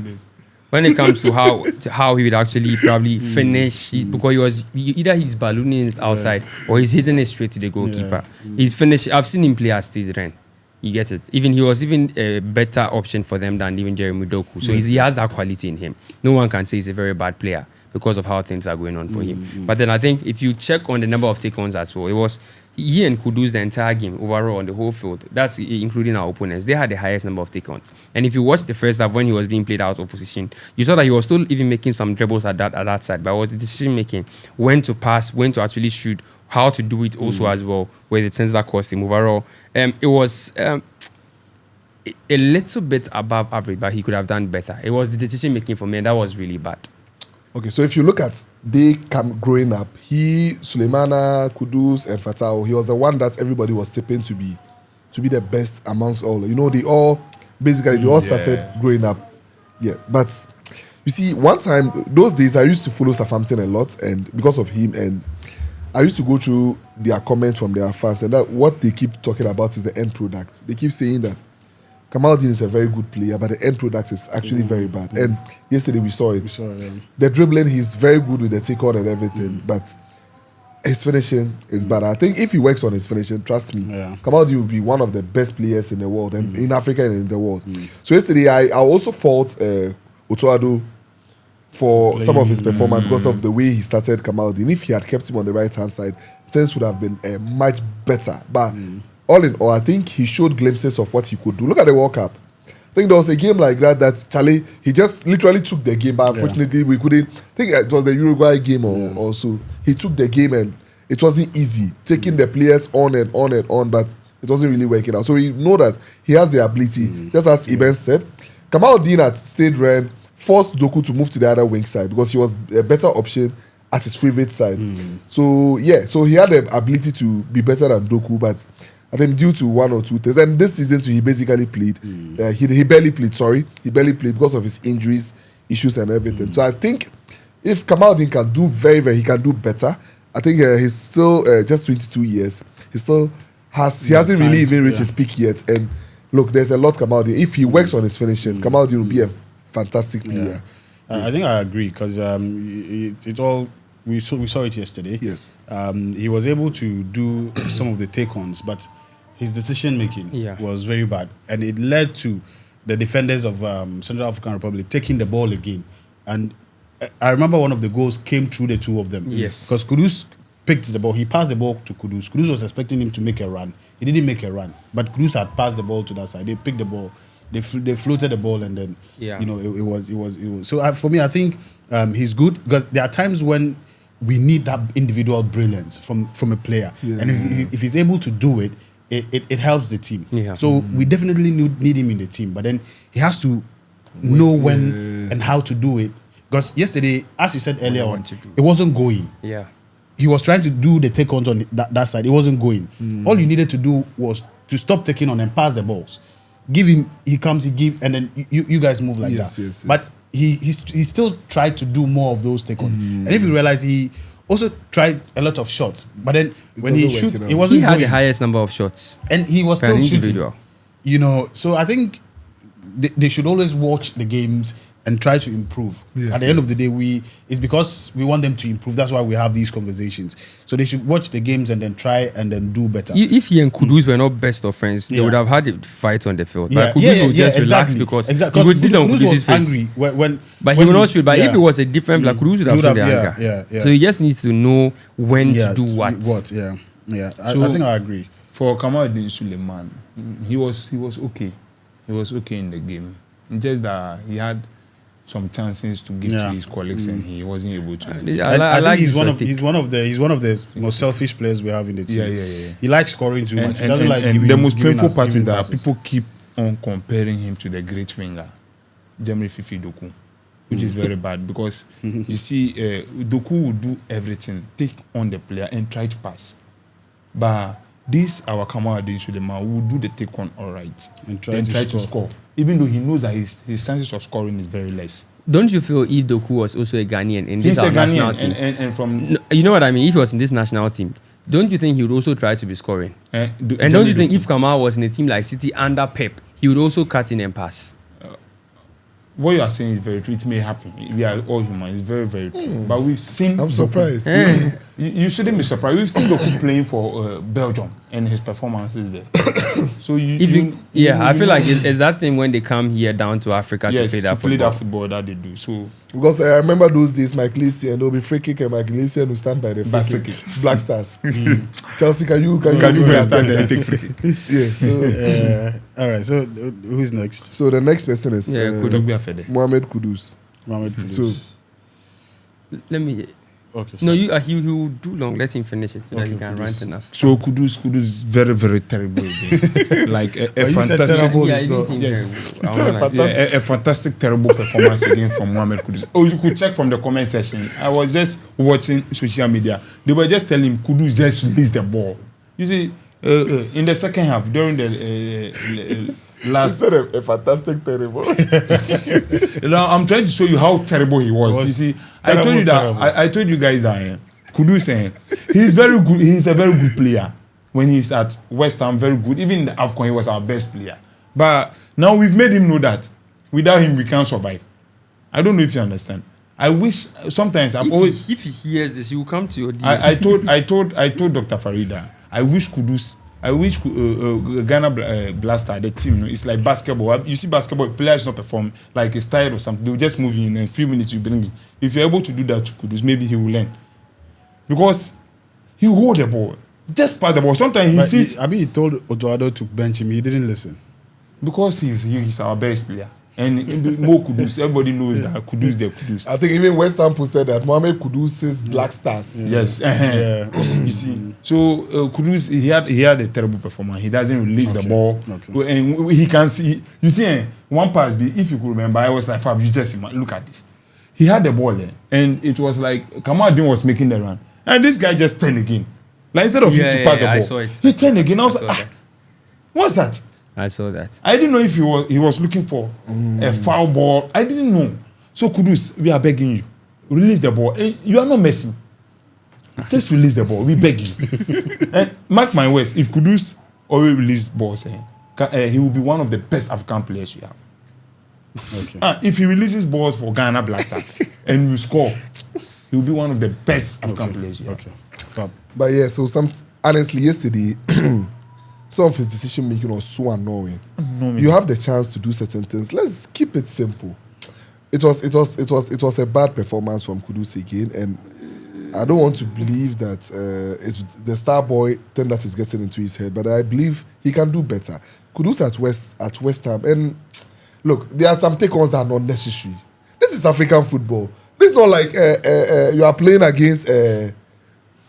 [SPEAKER 3] When it comes to how he would actually probably finish, because either he's ballooning it outside or he's hitting it straight to the goalkeeper. He's finished. I've seen him play as Ren. You get it. He was even a better option for them than even Jeremy Doku. So he has that quality in him. No one can say he's a very bad player because of how things are going on for him. But then I think if you check on the number of take-ons as well, it was he and Kudus the entire game overall on the whole field. That's including our opponents. They had the highest number of take-ons. And if you watch the first half when he was being played out of position, you saw that he was still even making some dribbles at that side. But it was the decision making, when to pass, when to actually shoot, how to do it also as well, where the things that cost him overall. It was a little bit above average, but he could have done better. It was the decision making for me, and that was really bad.
[SPEAKER 2] Okay, so if you look at growing up, Suleimana, Kudus, and Fatawu, he was the one that everybody was tipping to be the best amongst all. You know, they all started growing up. Yeah, but you see, one time, those days, I used to follow Southampton a lot, and because of him, and I used to go through their comments from their fans, and that what they keep talking about is the end product. They keep saying that Kamaldeen is a very good player, but the end product is actually very bad. And yesterday we saw it. The dribbling, he's very good with the take-on and everything, but his finishing is bad. I think if he works on his finishing, trust me, Kamaldeen will be one of the best players in the world, and in Africa and in the world. So yesterday, I also fault Otoado for some of his performance because of the way he started Kamaldeen. If he had kept him on the right-hand side, things would have been much better. But all in all, I think he showed glimpses of what he could do. Look at the World Cup. I think there was a game like that Charlie, he just literally took the game, but unfortunately we couldn't. I think it was the Uruguay game or so. He took the game and it wasn't easy, taking the players on and on and on, but it wasn't really working out. So we know that he has the ability, just as Iben said. Kamaldeen at Stade Rennes forced Doku to move to the other wing side because he was a better option at his favorite side. So he had the ability to be better than Doku, but I think due to one or two things, and this season too, he basically played. He barely played. He barely played because of his injuries, issues, and everything. So I think if Kamaldeen can do he can do better. I think he's still just 22 years. He hasn't really even reached his peak yet. And look, there's a lot Kamaldeen. If he works on his finishing, Kamaldeen will be a fantastic player.
[SPEAKER 4] I think I agree because it's all. We saw it yesterday.
[SPEAKER 2] Yes.
[SPEAKER 4] He was able to do some of the take-ons, but his decision making was very bad, and it led to the defenders of Central African Republic taking the ball again. And I remember one of the goals came through the two of them.
[SPEAKER 3] Yes.
[SPEAKER 4] Because Kudus picked the ball. He passed the ball to Kudus. Kudus was expecting him to make a run. He didn't make a run, but Kudus had passed the ball to that side. They picked the ball. They floated the ball, and then it was. So for me, I think he's good because there are times when we need that individual brilliance from a player, and if he's able to do it, it helps the team. So we definitely need him in the team, but then he has to know when and how to do it. Because yesterday, as you said earlier on, it wasn't going. He was trying to do the take-ons on that side. It wasn't going. All you needed to do was to stop taking on and pass the balls. Give him, he comes, he give, and then you guys move like that.
[SPEAKER 2] Yes.
[SPEAKER 4] But he still tried to do more of those take-ons. And if you realize, he also tried a lot of shots. But then when he shoot, it wasn't
[SPEAKER 3] He had
[SPEAKER 4] going.
[SPEAKER 3] the highest number of shots.
[SPEAKER 4] And he was
[SPEAKER 3] for an
[SPEAKER 4] still
[SPEAKER 3] individual.
[SPEAKER 4] shooting. So I think they should always watch the games and try to improve. At the end of the day, it's because we want them to improve. That's why we have these conversations. So they should watch the games and then try and then do better.
[SPEAKER 3] If he and Kudus were not best of friends, they would have had a fight on the field. But Kudus would just relax because he would sit on Kudus' face.
[SPEAKER 4] Angry when
[SPEAKER 3] he would not shoot. But if it was a different player, Kudus would have shown the anger. So he just needs to know when to do what.
[SPEAKER 4] I think I agree.
[SPEAKER 1] For Kamaldeen Suleiman, he was okay. He was okay in the game. Just that he had some chances to give to his colleagues, and he wasn't able to.
[SPEAKER 4] I think he's one of the most selfish players we have in the team. He likes scoring too much. He doesn't like giving.
[SPEAKER 1] The most painful part is that people keep on comparing him to the great winger, Jemri Fifi Doku, which is very bad because you see, Doku will do everything, take on the player and try to pass, but this our Kamaldeen Suleiman will do the take on all right and try to score, even though he knows that his chances of scoring is very less.
[SPEAKER 3] Don't you feel if Doku was also a Ghanaian in this national team?
[SPEAKER 1] And from
[SPEAKER 3] no, you know what I mean? If he was in this national team, don't you think he would also try to be scoring? And don't you think if Kamal was in a team like City under Pep, he would also cut in and pass?
[SPEAKER 1] What you are saying is very true. It may happen. We are all human. It's very, very true. But we've seen.
[SPEAKER 2] I'm surprised.
[SPEAKER 1] You shouldn't be surprised. We've seen Doku playing for Belgium, and his performance is there. So
[SPEAKER 3] I feel like it's that thing when they come here down to Africa to play that
[SPEAKER 1] football that they do. So
[SPEAKER 2] because I remember those days, Mike Leasy, and there'll be free kick, and Mike Leasy will stand by the free kick. Black Stars. Chelsea, can you stand there and take free kick? So
[SPEAKER 4] all right. So who's next?
[SPEAKER 2] So the next person is
[SPEAKER 1] Kudus.
[SPEAKER 2] Mohamed Kudus.
[SPEAKER 4] Mohamed Kudus.
[SPEAKER 2] So
[SPEAKER 3] let me.
[SPEAKER 4] Okay.
[SPEAKER 3] No, he will do long. Let him finish it so that he can rant enough.
[SPEAKER 1] So Kudus is very, very terrible again. Like a
[SPEAKER 4] But you said
[SPEAKER 1] fantastic,
[SPEAKER 4] terrible.
[SPEAKER 3] Yeah,
[SPEAKER 4] is
[SPEAKER 3] it
[SPEAKER 4] not-
[SPEAKER 3] is him
[SPEAKER 1] yes.
[SPEAKER 3] terrible.
[SPEAKER 2] It's not a
[SPEAKER 3] I wanna-
[SPEAKER 2] fantastic-
[SPEAKER 1] a fantastic, terrible performance again from Mohamed Kudus. Oh, you could check from the comment section. I was just watching social media. They were just telling him Kudus just release the ball. You see, in the second half, during the last.
[SPEAKER 2] Instead of a fantastic terrible.
[SPEAKER 1] Now, I'm trying to show you how terrible he was. You see, I told you that.
[SPEAKER 4] terrible.
[SPEAKER 1] I told you guys that Kudus, he's very good. He's a very good player. When he's at West Ham, very good. Even in the AFCON, he was our best player. But now we've made him know that without him, we can't survive. I don't know if you understand. I wish sometimes I've always.
[SPEAKER 3] If he hears this, he will come to your DM.
[SPEAKER 1] I told Dr. Farida. I wish Kudus. I wish Ghana Blaster, the team, it's like basketball. You see basketball, players not perform like it's tired or something. They'll just move in a few minutes, you bring it. If you're able to do that to Kudus, maybe he will learn. Because he hold the ball. Just pass the ball. Sometimes he sees...
[SPEAKER 4] He told Otoado to bench him. He didn't listen.
[SPEAKER 1] Because he's our best player. And more Kudus. Everybody knows that Kudus the Kudus.
[SPEAKER 2] I think even West Ham posted that Mohamed Kudus says Black Stars.
[SPEAKER 1] Yes. You see. So Kudus, he had a terrible performance. He doesn't release the ball.
[SPEAKER 4] Okay.
[SPEAKER 1] And he can see. You see, one pass, if you could remember, I was like, Fab, you just look at this. He had the ball there. And it was like, Kamaldeen was making the run. And this guy just turned again. Like instead of him to pass the ball,
[SPEAKER 3] I saw it.
[SPEAKER 1] he turned again. I was
[SPEAKER 3] saw
[SPEAKER 1] like,
[SPEAKER 3] that.
[SPEAKER 1] What's that?
[SPEAKER 3] I saw that.
[SPEAKER 1] I didn't know if he was looking for a foul ball. I didn't know. So Kudus, we are begging you, release the ball. You are not messing. Just release the ball. We beg you. And mark my words, if Kudus always release balls, he will be one of the best African players you have.
[SPEAKER 4] Okay.
[SPEAKER 1] If he releases balls for Ghana Blasters and you score, he will be one of the best African players you have.
[SPEAKER 4] Okay. Fab.
[SPEAKER 2] But yeah, so honestly, yesterday, some of his decision making was so annoying. You have the chance to do certain things. Let's keep it simple. It was a bad performance from Kudus again, and I don't want to believe that it's the star boy thing that is getting into his head, but I believe he can do better. Kudus at West Ham, and look, there are some take-ons that are not necessary. This is African football. This is not like you are playing against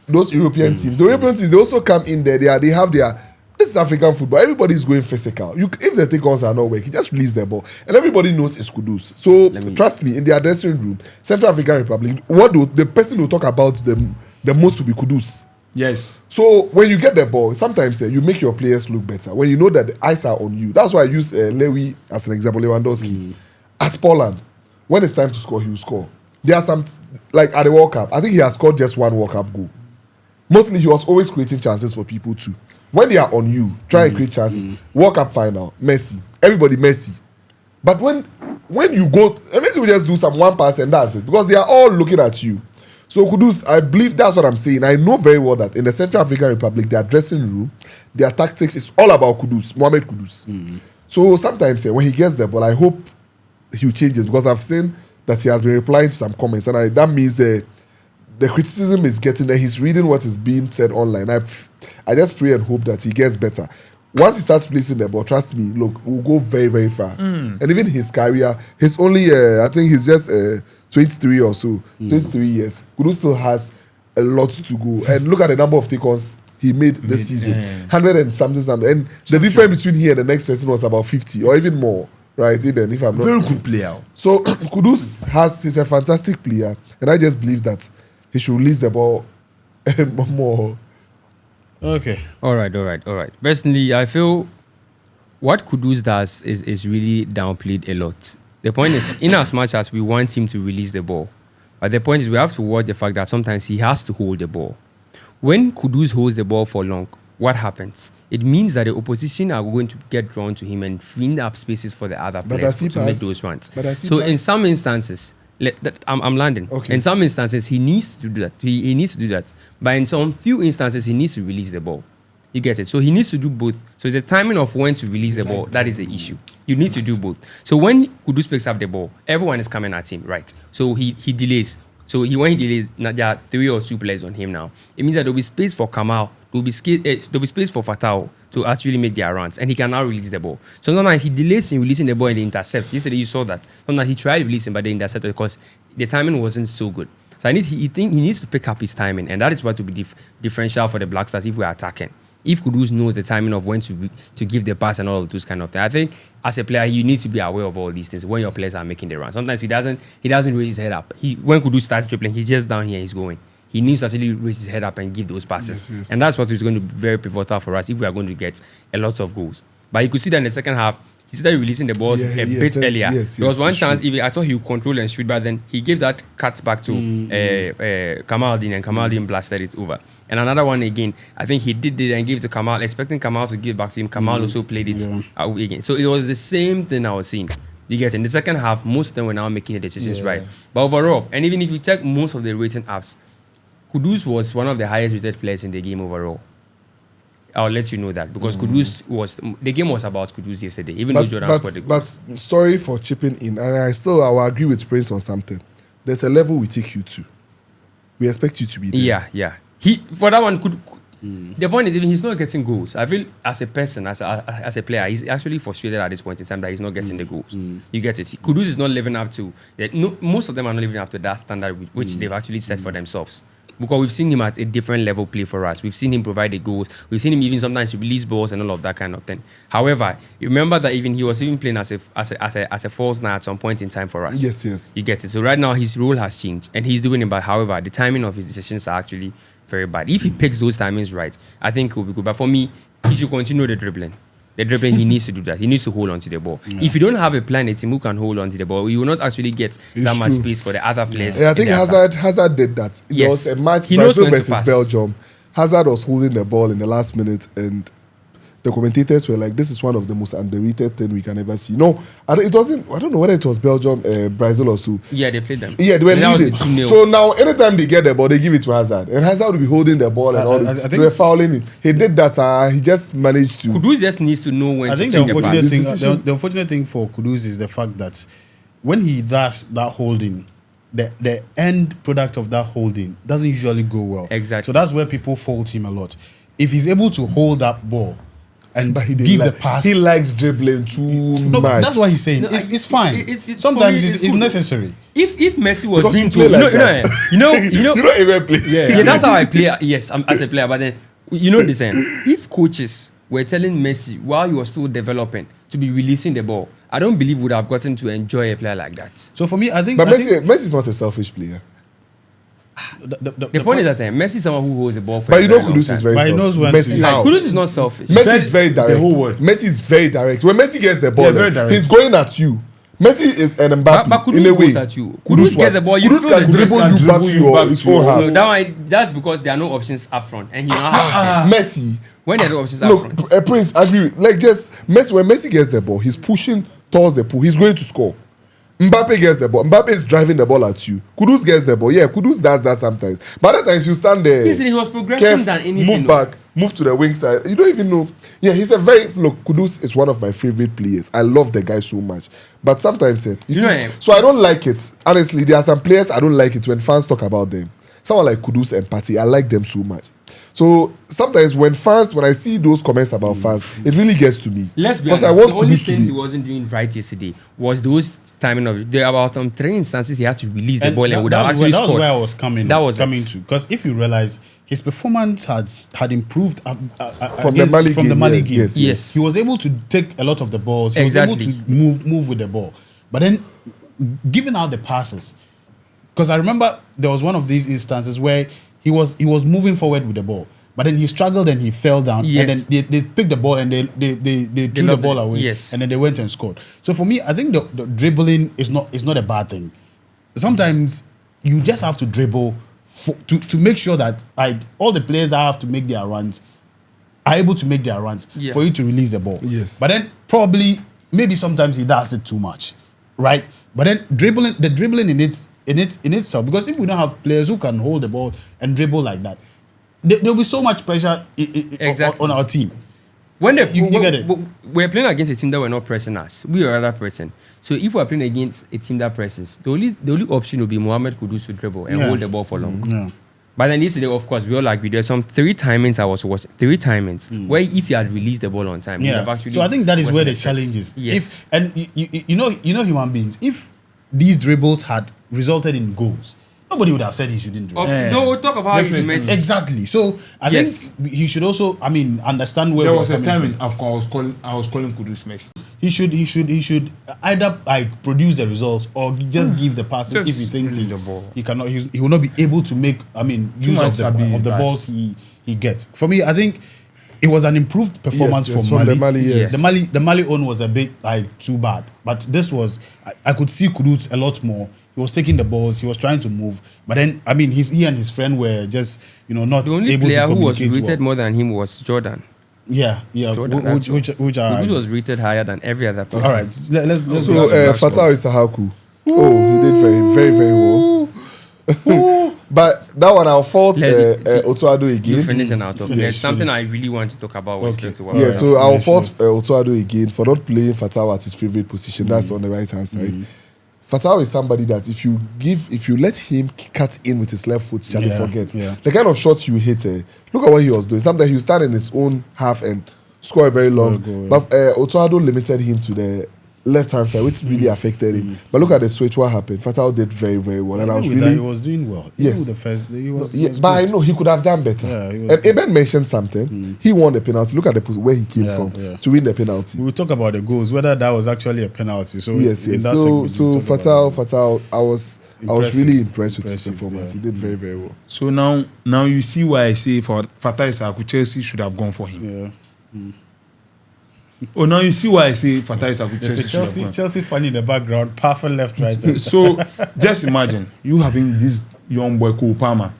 [SPEAKER 2] those European teams. The European teams, they also come in there. They have their. This is African football. Everybody's going physical. If the take-ons are not working, just release the ball. And everybody knows it's Kudus. So trust me, in their dressing room, Central African Republic, the person who talk about the most will be Kudus.
[SPEAKER 1] Yes.
[SPEAKER 2] So when you get the ball, sometimes you make your players look better. When you know that the eyes are on you. That's why I use Lewy as an example, Lewandowski. At Poland, when it's time to score, he will score. There are some, like at the World Cup, I think he has scored just one World Cup goal. Mostly he was always creating chances for people too. When they are on you, try and create chances. World Cup final, Messi. Everybody Messi. But when you go, Messi will just do some one pass and that's it. Because they are all looking at you. So Kudus, I believe that's what I'm saying. I know very well that in the Central African Republic, their dressing room, their tactics is all about Kudus, Mohamed Kudus. So sometimes when he gets the ball, I hope he changes because I've seen that he has been replying to some comments, and that means the criticism is getting there. He's reading what is being said online. I just pray and hope that he gets better. Once he starts placing the ball, trust me, look, we'll go very, very far. And even his career, he's only, I think he's just 23 or so, 23 years. Kudus still has a lot to go. And look at the number of take-ons he made this season. 100 and something. And the difference between here and the next person was about 50 or even more. Right, even if I'm not...
[SPEAKER 1] Very good player.
[SPEAKER 2] So, Kudus he's a fantastic player. And I just believe that he should release the ball more.
[SPEAKER 4] Okay.
[SPEAKER 3] All right. Personally, I feel what Kudus does is really downplayed a lot. The point is, in as much as we want him to release the ball, but the point is we have to watch the fact that sometimes he has to hold the ball. When Kudus holds the ball for long, what happens? It means that the opposition are going to get drawn to him and freeing up spaces for the other players to make those runs. So in some instances, I'm landing.
[SPEAKER 2] Okay.
[SPEAKER 3] In some instances, he needs to do that. He needs to do that. But in some few instances, he needs to release the ball. You get it? So he needs to do both. So it's the timing of when to release the ball. That is the issue. You need to do both. So when Kudus picks up the ball, everyone is coming at him, right? So he delays. So when he delays, now there are 3 or 2 players on him now. It means that there will be space for Kamal. There will be space for Fatawu to actually make their runs, and he can now release the ball. So sometimes he delays in releasing the ball and they intercept. Yesterday you saw that. Sometimes he tried releasing, but they intercepted because the timing wasn't so good. So he needs to pick up his timing, and that is what will be differential for the Black Stars if we are attacking. If Kudus knows the timing of when to give the pass and all of those kind of things, I think as a player you need to be aware of all these things when your players are making the run. Sometimes he doesn't raise his head up. When Kudus starts dribbling, he's just down here, he's going. He needs to actually raise his head up and give those passes,
[SPEAKER 2] Yes.
[SPEAKER 3] and that's what is going to be very pivotal for us if we are going to get a lot of goals. But you could see that in the second half, he started releasing the balls a bit earlier. There was one chance, I thought he would control and shoot, but then he gave that cut back to Kamaldeen, and Kamaldeen blasted it over. And another one again, I think he did it and gave it to Kamal, expecting Kamal to give back to him. Kamal also played it again. So it was the same thing I was seeing. You get in the second half, most of them were now making the decisions right. But overall, and even if you check most of the rating apps, Kudus was one of the highest rated players in the game overall. I'll let you know that because the game was about Kudus yesterday, even though Jordan scored the goal.
[SPEAKER 2] But sorry for chipping in, and I will agree with Prince on something. There's a level we take you to. We expect you to be there.
[SPEAKER 3] Yeah. He for that one could. The point is, even he's not getting goals. I feel as a person, as a player, he's actually frustrated at this point in time that he's not getting the goals. You get it. Kudus is not living up to. Most of them are not living up to that standard which they've actually set for themselves. Because we've seen him at a different level play for us. We've seen him provide the goals. We've seen him even sometimes release balls and all of that kind of thing. However, you remember that even he was even playing as a false nine at some point in time for us.
[SPEAKER 2] Yes.
[SPEAKER 3] You get it. So right now his role has changed and he's doing it. But however, the timing of his decisions are actually very bad. If he picks those timings right, I think it will be good. But for me, he should continue the dribbling. He needs to do that. He needs to hold on to the ball. If you don't have a plan, a team who can hold on to the ball, you will not actually get that much space for the other players.
[SPEAKER 2] Yeah, I think Hazard did that. There was a match, Brazil versus Belgium. Hazard was holding the ball in the last minute, and the commentators were like, "This is one of the most underrated thing we can ever see." No, it wasn't. I don't know whether it was Belgium, Brazil, or so.
[SPEAKER 3] Yeah, they played them.
[SPEAKER 2] Yeah, they were leading. So now, anytime they get the ball, they give it to Hazard, and Hazard will be holding the ball and all this. They were fouling it. He did that. He just managed to.
[SPEAKER 3] Kudus just needs to know when. I think the
[SPEAKER 4] unfortunate thing for Kudus is the fact that when he does that holding, the end product of that holding doesn't usually go well.
[SPEAKER 3] Exactly.
[SPEAKER 4] So that's where people fault him a lot. If he's able to hold that ball and give the pass,
[SPEAKER 2] he likes dribbling too much.
[SPEAKER 4] That's what he's saying. It's fine. Sometimes it's necessary.
[SPEAKER 3] If Messi was being
[SPEAKER 2] told,
[SPEAKER 3] you don't
[SPEAKER 2] even play.
[SPEAKER 3] Yeah, that's how I play. Yes, I'm as a player. But then you know the saying: if coaches were telling Messi while he was still developing to be releasing the ball, I don't believe would have gotten to enjoy a player like that.
[SPEAKER 4] So for me, I think.
[SPEAKER 2] But Messi is not a selfish player.
[SPEAKER 3] The point is that Messi is someone who holds the ball for.
[SPEAKER 2] But you know, Kudus is very selfish.
[SPEAKER 3] Kudus is not selfish.
[SPEAKER 2] Messi is very direct.
[SPEAKER 1] The whole word.
[SPEAKER 2] Messi is very direct. When Messi gets the ball, he's going at you. Messi is an Mbappe
[SPEAKER 3] but
[SPEAKER 2] in a way.
[SPEAKER 3] At you. Kudus gets the ball.
[SPEAKER 2] Kudus can dribble you back to your his own half.
[SPEAKER 3] That's because there are no options up front, and he now has
[SPEAKER 2] Messi.
[SPEAKER 3] When there are no options up front.
[SPEAKER 2] Look, Prince, agree. Like just Messi. When Messi gets the ball, he's pushing towards the pool. He's going to score. Mbappe gets the ball. Mbappe is driving the ball at you. Kudus gets the ball. Yeah, Kudus does that sometimes. But other times you stand there.
[SPEAKER 3] Listen, he was progressing than anything.
[SPEAKER 2] Move back, move to the wing side. You don't even know. Yeah, he's a very Kudus is one of my favorite players. I love the guy so much. But sometimes, so I don't like it. Honestly, there are some players I don't like it when fans talk about them. Someone like Kudus and Partey, I like them so much. So sometimes when I see those comments about fans, it really gets to me.
[SPEAKER 3] Let's be honest, the only thing he wasn't doing right yesterday was those timing of there about 3 instances he had to release the ball and would have actually scored.
[SPEAKER 4] That was where I was coming to. Because if you realize his performance had improved
[SPEAKER 2] from the Mali game.
[SPEAKER 3] Yes.
[SPEAKER 4] He was able to take a lot of the balls. He was able to move with the ball. But then giving out the passes, because I remember there was one of these instances where he was moving forward with the ball, but then he struggled and he fell down.
[SPEAKER 3] Yes.
[SPEAKER 4] And then they picked the ball and they threw the ball away.
[SPEAKER 3] Yes.
[SPEAKER 4] And then they went and scored. So for me, I think the dribbling is not a bad thing. Sometimes you just have to dribble to make sure that all the players that have to make their runs are able to make their runs for you to release the ball.
[SPEAKER 2] Yes.
[SPEAKER 4] But then maybe sometimes he does it too much, right? But then the dribbling in itself, because if we don't have players who can hold the ball and dribble like that, there'll be so much pressure on our team.
[SPEAKER 3] When
[SPEAKER 4] you get it.
[SPEAKER 3] We're playing against a team that were not pressing us. We are other pressing. So if we're playing against a team that presses, the only option will be Mohamed Kudus to dribble and hold the ball for long.
[SPEAKER 4] Yeah.
[SPEAKER 3] But then yesterday, of course, we all agree. There's some 3 timings I was watching. 3 timings where if you had released the ball on time, you have actually.
[SPEAKER 4] So I think that is where the challenge is.
[SPEAKER 3] Yes.
[SPEAKER 4] You know human beings. If these dribbles had resulted in goals, nobody would have said he shouldn't do it.
[SPEAKER 3] No, we'll talk about his
[SPEAKER 1] Definitely.
[SPEAKER 3] message.
[SPEAKER 4] Exactly. So I
[SPEAKER 3] Yes.
[SPEAKER 4] think he should also, understand where
[SPEAKER 1] There
[SPEAKER 4] we're
[SPEAKER 1] was a
[SPEAKER 4] coming
[SPEAKER 1] time
[SPEAKER 4] from.
[SPEAKER 1] in AFCON I was calling Kudus Messi.
[SPEAKER 4] He should either like produce the results or just give the passes
[SPEAKER 1] Just
[SPEAKER 4] if he thinks
[SPEAKER 1] release the ball.
[SPEAKER 4] he will not be able to make use
[SPEAKER 1] much
[SPEAKER 4] of
[SPEAKER 1] Sabi is
[SPEAKER 4] the
[SPEAKER 1] bad.
[SPEAKER 4] balls he gets. For me, I think it was an improved performance
[SPEAKER 2] Yes,
[SPEAKER 4] from
[SPEAKER 2] from
[SPEAKER 4] Mali.
[SPEAKER 2] the Mali, yes.
[SPEAKER 4] The Mali own was a bit like too bad, but this was I could see Kudus a lot more. He was taking the balls, he was trying to move, but then he and his friend were just not
[SPEAKER 3] The only
[SPEAKER 4] able
[SPEAKER 3] player
[SPEAKER 4] to
[SPEAKER 3] who was
[SPEAKER 4] communicate
[SPEAKER 3] rated
[SPEAKER 4] well.
[SPEAKER 3] more than him was Jordan.
[SPEAKER 4] Yeah,
[SPEAKER 3] Jordan,
[SPEAKER 4] which are
[SPEAKER 3] Kudus was rated higher than every other player.
[SPEAKER 4] all right. Let's
[SPEAKER 2] So
[SPEAKER 4] go to the last one.
[SPEAKER 2] Fatawu Isahaku. Oh, he did very, very, very well. But that one, I'll fault Otuado
[SPEAKER 3] You
[SPEAKER 2] again.
[SPEAKER 3] finish and I'll talk.
[SPEAKER 4] Finish,
[SPEAKER 3] There's something
[SPEAKER 4] finish.
[SPEAKER 3] I really want to talk about. With
[SPEAKER 4] Okay.
[SPEAKER 3] Fatawu.
[SPEAKER 2] Yeah, so I'll
[SPEAKER 4] finish,
[SPEAKER 2] fault Otuado again for not playing Fatawu at his favorite position. That's on the right hand side. Fatawu is somebody that if you let him cut in with his left foot, Charlie
[SPEAKER 4] Yeah,
[SPEAKER 2] forget.
[SPEAKER 4] yeah.
[SPEAKER 2] The kind of shots you hit. Look at what he was doing. Sometimes he would stand in his own half and score a very long.
[SPEAKER 4] goal, yeah.
[SPEAKER 2] But Otuado limited him to the left hand side, which really affected him. But look at the switch. What happened? Fatawu did very, very well, and I was
[SPEAKER 4] Even with
[SPEAKER 2] really
[SPEAKER 4] that, he was doing well.
[SPEAKER 2] Yes.
[SPEAKER 4] Even with the first, he was.
[SPEAKER 2] yeah,
[SPEAKER 4] was
[SPEAKER 2] but I
[SPEAKER 4] good.
[SPEAKER 2] know he could have done better.
[SPEAKER 4] Yeah, he was
[SPEAKER 2] And
[SPEAKER 4] good.
[SPEAKER 2] Eben mentioned something. He won the penalty. Look at where he came
[SPEAKER 4] Yeah,
[SPEAKER 2] from
[SPEAKER 4] yeah.
[SPEAKER 2] to win the penalty.
[SPEAKER 4] We will talk about the goals, whether that was actually a penalty. So
[SPEAKER 2] Yes,
[SPEAKER 4] in
[SPEAKER 2] yes.
[SPEAKER 4] that
[SPEAKER 2] So,
[SPEAKER 4] segment, we'll talk about
[SPEAKER 2] Fatawu, I was
[SPEAKER 4] Impressive.
[SPEAKER 2] really impressed with his
[SPEAKER 4] Impressive,
[SPEAKER 2] performance.
[SPEAKER 4] yeah.
[SPEAKER 2] He did very, very well.
[SPEAKER 1] So now you see why I say for Fatawu Isahaku, Chelsea should have gone for him.
[SPEAKER 4] Yeah.
[SPEAKER 1] Oh, now you see why I say Fatawu Isahaku,
[SPEAKER 4] There's the
[SPEAKER 1] Chelsea should have gone.
[SPEAKER 4] Chelsea fan in the background, powerful left, right, center.
[SPEAKER 1] So just imagine you having this young boy Cole Palmer,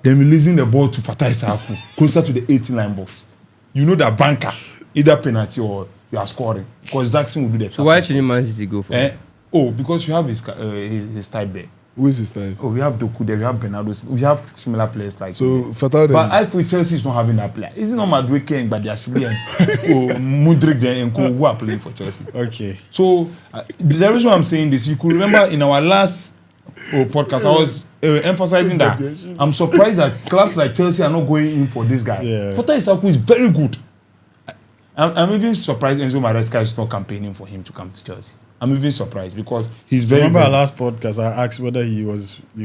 [SPEAKER 1] then releasing the ball to Fatawu Isahaku closer to the 18-line box. You know that banker, either penalty or you are scoring, because Jackson will do the.
[SPEAKER 3] So why shouldn't Man City go for him?
[SPEAKER 1] Oh, because you have his type there.
[SPEAKER 2] Who is this time?
[SPEAKER 1] Oh, we have Doku there, we have Bernardo, we have similar players like.
[SPEAKER 2] So Fatawu
[SPEAKER 1] But
[SPEAKER 2] then.
[SPEAKER 1] I feel Chelsea is not having that player. Is it not Madueke and Badiashile and Mudrik there and Co who are playing for Chelsea?
[SPEAKER 4] Okay.
[SPEAKER 1] So the reason why I'm saying this, you could remember in our last podcast, I was emphasizing that I'm surprised that clubs like Chelsea are not going in for this guy.
[SPEAKER 4] Yeah.
[SPEAKER 1] Fatawu Isahaku is very good. I'm even surprised Enzo Maresca is not campaigning for him to come to Chelsea. I'm even surprised because he's very.
[SPEAKER 4] Remember
[SPEAKER 1] very
[SPEAKER 4] our last podcast? I asked whether he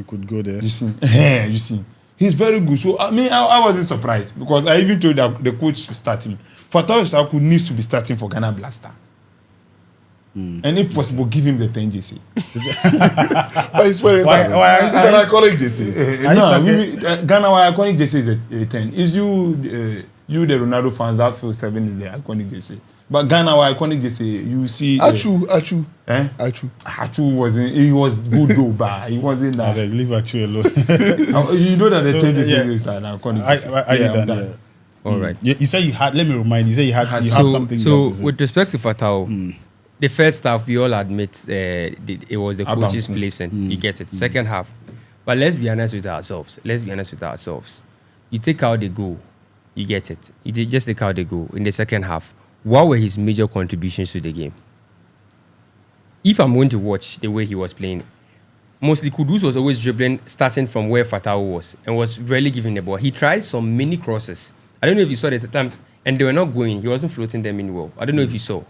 [SPEAKER 4] could go there.
[SPEAKER 1] You see, he's very good. So I wasn't surprised because I even told that the coach to start him. Fatawu Isahaku needs to be starting for Ghana Blaster. And if possible, give him the 10 JC.
[SPEAKER 2] But he's wearing something. He's an iconic JC.
[SPEAKER 1] Ghana, why iconic JC is a 10. Is you the Ronaldo fans that feel 7 is the iconic JC. But Ghana, why iconic JC, you see.
[SPEAKER 2] Achu.
[SPEAKER 1] Achu wasn't. He was good though, but he wasn't that.
[SPEAKER 4] Okay, leave Ayew alone.
[SPEAKER 1] You know that the
[SPEAKER 4] So,
[SPEAKER 1] 10 JC
[SPEAKER 4] yeah.
[SPEAKER 1] is an iconic
[SPEAKER 4] I
[SPEAKER 1] JC.
[SPEAKER 4] did
[SPEAKER 1] I'm
[SPEAKER 4] that.
[SPEAKER 1] done.
[SPEAKER 4] Yeah.
[SPEAKER 3] All right.
[SPEAKER 4] You said you had. Let me remind you. You said you had something. you have
[SPEAKER 3] So
[SPEAKER 4] to say.
[SPEAKER 3] with respect to Fatawu, the first half we all admit it was the coach's
[SPEAKER 1] Abanku.
[SPEAKER 3] placing. You get it. Second half, but let's be honest with ourselves. You take out the goal, you get it. You just take out the goal in the second half. What were his major contributions to the game? If I'm going to watch the way he was playing, mostly Kudus was always dribbling, starting from where Fatawu was, and was rarely giving the ball. He tried some mini crosses. I don't know if you saw it at the times, and they were not going. He wasn't floating them in well. I don't know if you saw.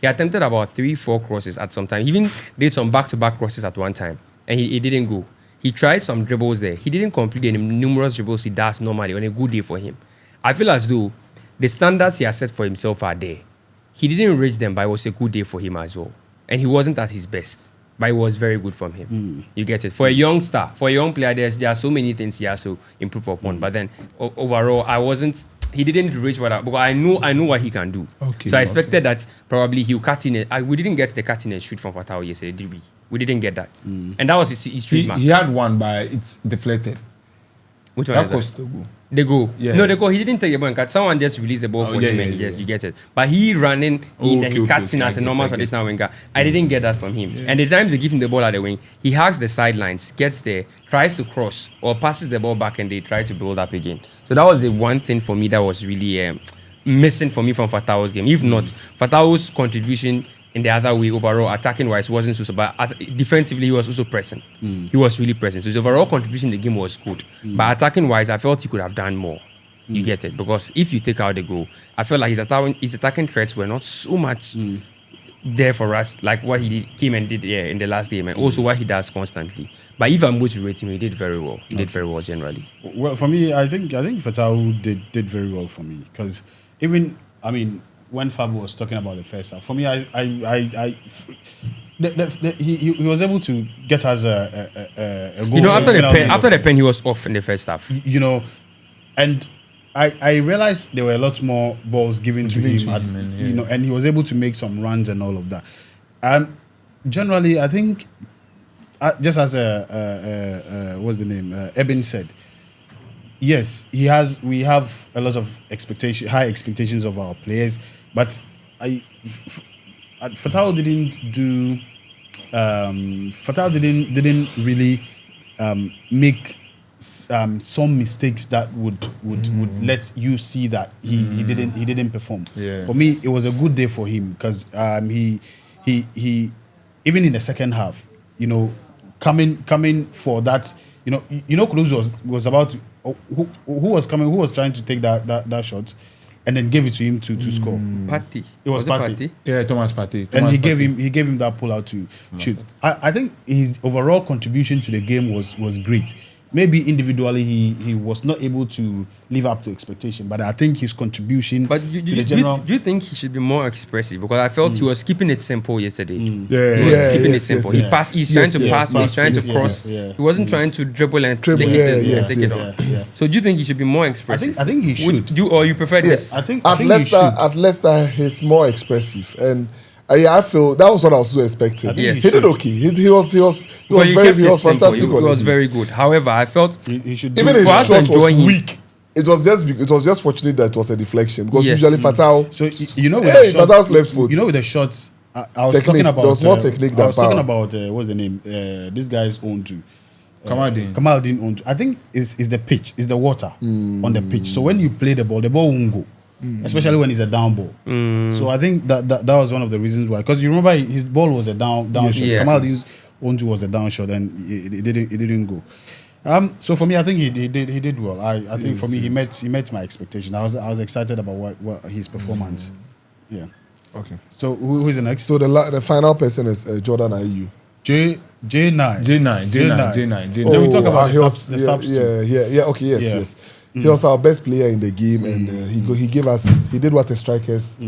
[SPEAKER 3] He attempted about 3-4 crosses at some time. He even did some back-to-back crosses at one time, and he didn't go. He tried some dribbles there. He didn't complete the numerous dribbles he does normally on a good day for him. I feel as though the standards he has set for himself are there. He didn't reach them, but it was a good day for him as well. And he wasn't at his best, but it was very good from him. You get it? For a young star, for a young player, there are so many things he has to improve upon. But then overall, he didn't reach what because I know what he can do.
[SPEAKER 1] Okay,
[SPEAKER 3] So I expected that probably he'll cut in it. We didn't get the cutting and shoot from Fatawu yesterday, did we? We didn't get that. And that was his trademark.
[SPEAKER 1] He had one, but it's deflected.
[SPEAKER 3] Which one
[SPEAKER 1] That
[SPEAKER 3] is that?
[SPEAKER 1] was the goal.
[SPEAKER 3] The goal.
[SPEAKER 1] Yeah.
[SPEAKER 3] No, the goal. He didn't take the ball and cut. Someone just released the ball for him and yes, you get it. But he ran in, and he cuts in as a normal traditional winger. I didn't get that from him. Yeah. And the times they give him the ball at the wing, he hugs the sidelines, gets there, tries to cross, or passes the ball back and they try to build up again. So that was the one thing for me that was really missing for me from Fatawu's game. If not, Fatawu's contribution in the other way, overall, attacking-wise, wasn't so, but defensively, he was also pressing. He was really pressing. So his overall contribution in the game was good. But attacking-wise, I felt he could have done more. You get it? Because if you take out the goal, I felt like his attacking threats were not so much there for us, like what he came and did in the last game, and also what he does constantly. But if I'm going to rate him, he did very well. He did very well generally.
[SPEAKER 4] Well, for me, I think Fatawu did very well for me, because even, I mean, when Fab was talking about the first half, for me, he was able to get us a goal.
[SPEAKER 3] You know, after the pen, he was off in the first half.
[SPEAKER 4] You know, and I realized there were a lot more balls given to him, you know, and he was able to make some runs and all of that. Generally, I think, just as what's the name, Eben said, yes, we have a lot of high expectations of our players, but Fatawu didn't really make some mistakes that would let you see that he didn't perform.
[SPEAKER 1] Yeah.
[SPEAKER 4] For me, it was a good day for him, because he even in the second half, you know, coming for that, you know, Kudus was about to, who was trying to take that shot, and then gave it to him to score.
[SPEAKER 3] Partey.
[SPEAKER 4] It was Partey.
[SPEAKER 1] Yeah, Thomas Partey.
[SPEAKER 4] And he gave him that pull out to shoot. I think his overall contribution to the game was great. Maybe individually he was not able to live up to expectation, but I think his contribution
[SPEAKER 3] But
[SPEAKER 4] to the general.
[SPEAKER 3] do you think he should be more expressive? Because I felt he was keeping it simple yesterday. He
[SPEAKER 2] Yeah,
[SPEAKER 3] was keeping it
[SPEAKER 2] yes,
[SPEAKER 3] simple.
[SPEAKER 2] yes,
[SPEAKER 3] He's trying to pass, he's trying to cross.
[SPEAKER 4] yeah.
[SPEAKER 3] He wasn't trying to dribble and take
[SPEAKER 2] Dribble,
[SPEAKER 3] it take
[SPEAKER 2] yes.
[SPEAKER 3] it on. So do you think he should be more
[SPEAKER 4] I
[SPEAKER 3] expressive?
[SPEAKER 4] think he should.
[SPEAKER 3] Or you prefer this?
[SPEAKER 2] Yes.
[SPEAKER 4] I think
[SPEAKER 2] At
[SPEAKER 4] he
[SPEAKER 2] Leicester,
[SPEAKER 4] should.
[SPEAKER 2] he's more expressive, and I feel that was what I was expecting.
[SPEAKER 4] I think
[SPEAKER 3] Yes.
[SPEAKER 2] He did okay. He was
[SPEAKER 3] Because you kept it simple.
[SPEAKER 2] fantastic.
[SPEAKER 3] He was very good. However, I felt
[SPEAKER 4] He should do
[SPEAKER 2] Even
[SPEAKER 4] it.
[SPEAKER 2] his
[SPEAKER 3] for us to
[SPEAKER 2] shot
[SPEAKER 3] enjoy
[SPEAKER 2] was
[SPEAKER 3] him.
[SPEAKER 2] weak. It was just fortunate that it was a deflection, because
[SPEAKER 3] Yes.
[SPEAKER 2] usually Fatawu.
[SPEAKER 4] So you know, with
[SPEAKER 2] Hey,
[SPEAKER 4] the shots,
[SPEAKER 2] Fatawu's left foot.
[SPEAKER 4] You know, with the shots, I was
[SPEAKER 2] Technique.
[SPEAKER 4] talking about.
[SPEAKER 2] There was more technique than
[SPEAKER 4] I was talking
[SPEAKER 2] power.
[SPEAKER 4] about what's the name? This guy's own too.
[SPEAKER 1] Kamaldeen.
[SPEAKER 4] own too. I think is the pitch, is the water on the pitch. So when you play the ball won't go. Especially when it's a down ball. So I think that was one of the reasons why. Because you remember his ball was a down shot.
[SPEAKER 3] Yes.
[SPEAKER 4] Kamaldeen's own two was a down shot, and it didn't go. So for me, I think he did well. I think for me he met my expectation. I was excited about what his performance. Yeah.
[SPEAKER 2] Okay.
[SPEAKER 4] So who is the next?
[SPEAKER 2] So the final person is Jordan Ayew.
[SPEAKER 4] J9.
[SPEAKER 1] J9.
[SPEAKER 4] Then we talk about
[SPEAKER 2] he was,
[SPEAKER 4] the subs too.
[SPEAKER 2] yeah. Okay, yes,
[SPEAKER 4] Yeah.
[SPEAKER 2] yes. He was our best player in the game, and he gave us. He did what strikers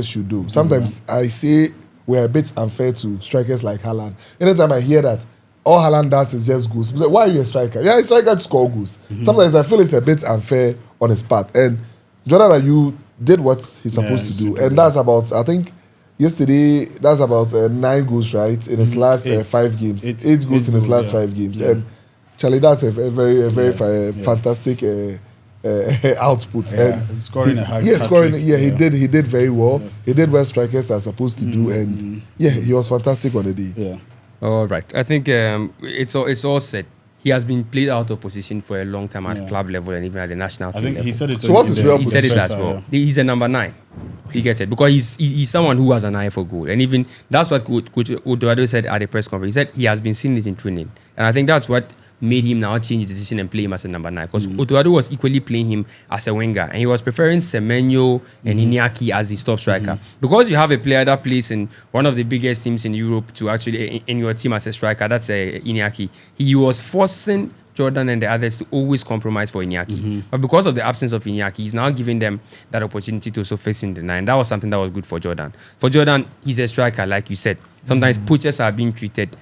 [SPEAKER 2] should do. Sometimes I say we're a bit unfair to strikers like Haaland. Anytime I hear that, all Haaland does is just goals. Like, why are you a striker? Yeah, a striker to score goals. Sometimes I feel it's a bit unfair on his part. And Jordan Ayew did what he's supposed to do, and that's about. I think yesterday that's about 9 goals, right, in his last 5 games. 8 goals in his last 5 games, and Charlie, that's a very fantastic output. And
[SPEAKER 4] scoring a hard
[SPEAKER 2] scoring.
[SPEAKER 4] hat-trick.
[SPEAKER 2] Yeah, he did very well. He did what strikers are supposed to do, and he was fantastic on the day.
[SPEAKER 4] Yeah.
[SPEAKER 3] all right. I think it's all said. He has been played out of position for a long time at club level and even at the national
[SPEAKER 4] I
[SPEAKER 3] team
[SPEAKER 4] think
[SPEAKER 3] level.
[SPEAKER 4] he said it.
[SPEAKER 2] So what's his real
[SPEAKER 3] He said it
[SPEAKER 2] position?
[SPEAKER 3] as well. He's a number 9. You get it? Because he's someone who has an eye for goal. And even that's what Coach Oduado said at the press conference. He said he has been seeing it in training. And I think that's what made him now change his decision and play him as a number 9. Because Oduado was equally playing him as a winger. And he was preferring Semenyo and Iñaki as the top striker. Because you have a player that plays in one of the biggest teams in Europe to actually in your team as a striker, that's Iñaki. He was forcing Jordan and the others to always compromise for Iñaki. But because of the absence of Iñaki, he's now giving them that opportunity to also face in the 9. That was something that was good for Jordan. For Jordan, he's a striker, like you said. Sometimes poachers are being treated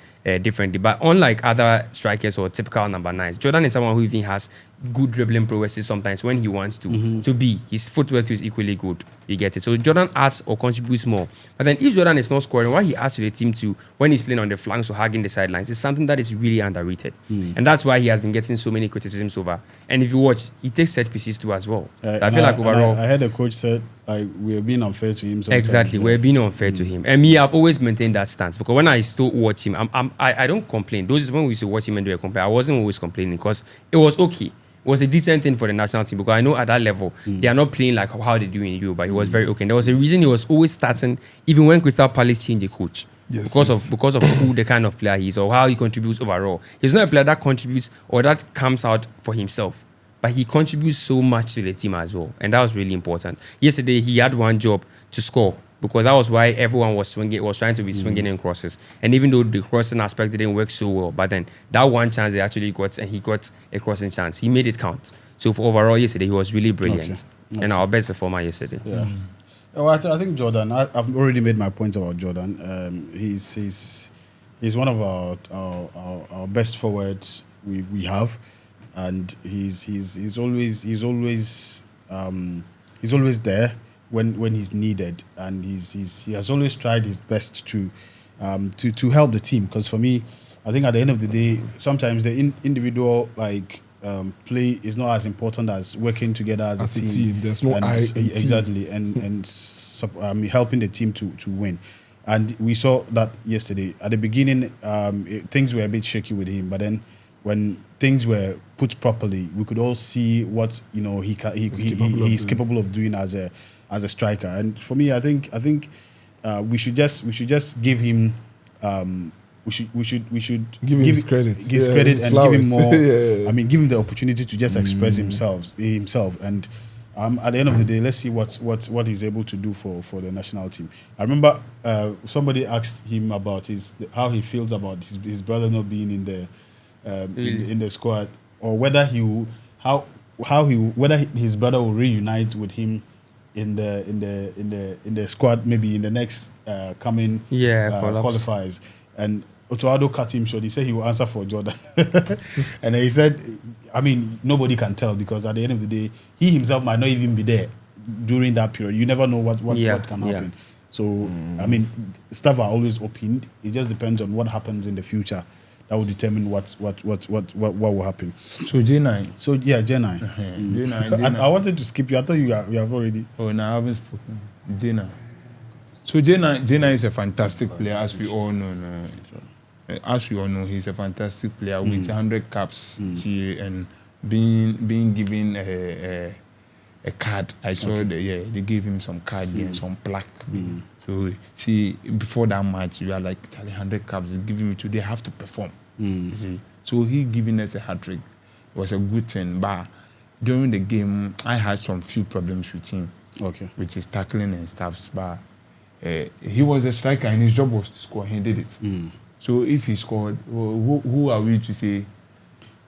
[SPEAKER 3] differently. But unlike other strikers or typical number 9s, Jordan is someone who even has good dribbling prowesses sometimes when he wants to be. His footwork is equally good. You get it? So Jordan adds or contributes more. But then if Jordan is not scoring, what he adds to the team to when he's playing on the flanks or hugging the sidelines is something that is really underrated. And that's why he has been getting so many criticisms over. And if you watch, he takes set pieces too as well. I feel like overall...
[SPEAKER 4] I heard the coach said we're being unfair to him sometimes.
[SPEAKER 3] Exactly, we're being unfair to him. And me, I've always maintained that stance because when I still watch him, I don't complain. Those is when we used to watch him and do a compare. I wasn't always complaining because it was okay. It was a decent thing for the national team because I know at that level they are not playing like how they do in Europe, but he was very okay. And there was a reason he was always starting even when Crystal Palace changed the coach. Because of who the kind of player he is or how he contributes overall. He's not a player that contributes or that comes out for himself, but he contributes so much to the team as well. And that was really important. Yesterday, he had one job to score. because that was why everyone was trying to be swinging in crosses. And even though the crossing aspect didn't work so well, but then that one chance they actually got, and he got a crossing chance. He made it count. So for overall yesterday, he was really brilliant. Okay. And our best performer yesterday.
[SPEAKER 4] Yeah. Well, I think Jordan. I've already made my point about Jordan. He's one of our best forwards we have, and he's always there when he's needed, and he has always tried his best to help the team. Because for me, I think at the end of the day, sometimes the individual play is not as important as working together as a team.
[SPEAKER 2] There's no I in
[SPEAKER 4] exactly,
[SPEAKER 2] team.
[SPEAKER 4] and helping the team to win. And we saw that yesterday. At the beginning, things were a bit shaky with him, but then when things were put properly, we could all see what he's capable of doing as a striker. And for me, I think we should just give him. We should
[SPEAKER 2] give him his credit.
[SPEAKER 4] His credit and
[SPEAKER 2] flowers.
[SPEAKER 4] give him more.
[SPEAKER 2] Yeah.
[SPEAKER 4] I mean, give him the opportunity to just express himself. And at the end of the day, let's see what he's able to do for the national team. I remember somebody asked him about how he feels about his brother not being in the squad, or whether whether his brother will reunite with him in the squad, maybe in the next coming qualifiers. And Otoado cut him short. He said he will answer for Jordan. And he said, I mean, nobody can tell, because at the end of the day, he himself might not even be there during that period. You never know what can happen. Yeah. So, I mean, stuff are always opened. It just depends on what happens in the future. That will determine what will happen.
[SPEAKER 1] So J9.
[SPEAKER 4] So yeah, J9.
[SPEAKER 1] J9.
[SPEAKER 4] I wanted to skip you. I thought you have already.
[SPEAKER 1] Oh no, I haven't spoken. J9. So J9 is a fantastic player, as we all know. As we all know, he's a fantastic player with 100 caps and being given a card. I saw they gave him some card and some plaque. So see, before that match, we are like, 100 caps, they give him today, have to perform. You see, so he giving us a hat trick. It was a good thing, but during the game, I had some few problems with him.
[SPEAKER 4] Okay,
[SPEAKER 1] with his tackling and stuff, but. He was a striker and his job was to score. He did it. So if he scored, who are we to say?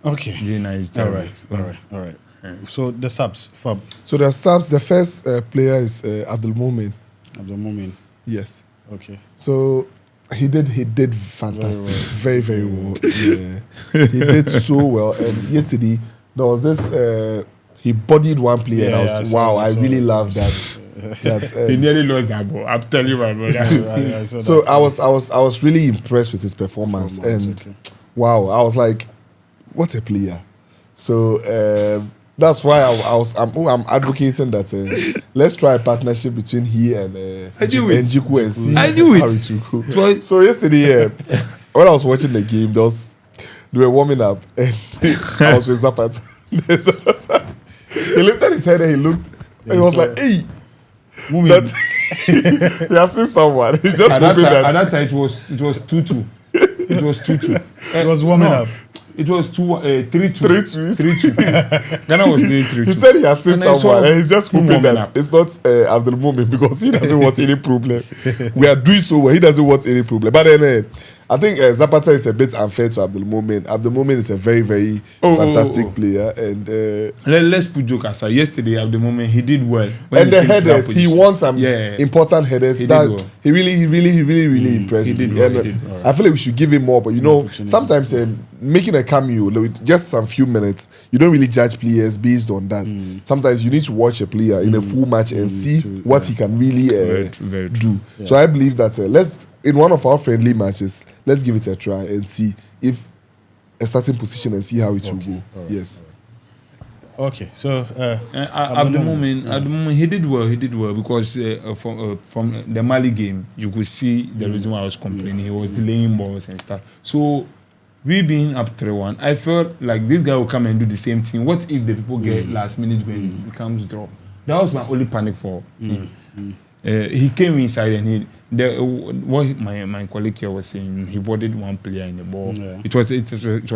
[SPEAKER 4] Okay.
[SPEAKER 1] Jena is
[SPEAKER 4] all right. So the subs, Fab.
[SPEAKER 2] So the subs, the first player is Abdul Mumin. Yes.
[SPEAKER 4] Okay.
[SPEAKER 2] So he did fantastic, very well. Yeah. He did so well. And yesterday there was this. He bodied one player, and I really love that.
[SPEAKER 1] He nearly lost that ball. I'm telling you, my brother.
[SPEAKER 2] So I was really impressed with his performance, and wow, I was like, what a player. So that's why I'm advocating that let's try a partnership between he and Njiku and see
[SPEAKER 1] I knew
[SPEAKER 2] how it will go. So yesterday, when I was watching the game, they were warming up, and I was with Zapata. He lifted his head and he looked, and he was like, hey. That he has seen someone. He's just hoping that.
[SPEAKER 1] At that time, it was 2-2. It was 2-2.
[SPEAKER 4] It was warming up.
[SPEAKER 1] It was 3-2. 3-2. Ghana was doing 3-2.
[SPEAKER 2] He said he has seen someone, and he's just hoping that it's not Abdul Mumin, because he doesn't want any problem. We are doing so well. He doesn't want any problem. But then I think Zapata is a bit unfair to Abdul Mumin. Abdul Mumin is a very fantastic player, and
[SPEAKER 1] let's put joke aside. Yesterday, Abdul Mumin, he did well.
[SPEAKER 2] And the headers, he won some important headers. He really impressed me. I feel like we should give him more. But sometimes making a cameo with just some few minutes, you don't really judge players based on that. Sometimes you need to watch a player in a full match and see what he can really do. Yeah. So I believe that in one of our friendly matches, let's give it a try and see if a starting position and see how it will go. Right. Yes.
[SPEAKER 4] Okay, so
[SPEAKER 1] at the moment, he did well because from the Mali game, you could see the reason why I was complaining. He was delaying balls and stuff. So we being up 3-1, I felt like this guy will come and do the same thing. What if the people get last minute when it becomes draw? That was my only panic for him. He came inside and what my colleague here was saying, he boarded one player in the ball. Yeah. It was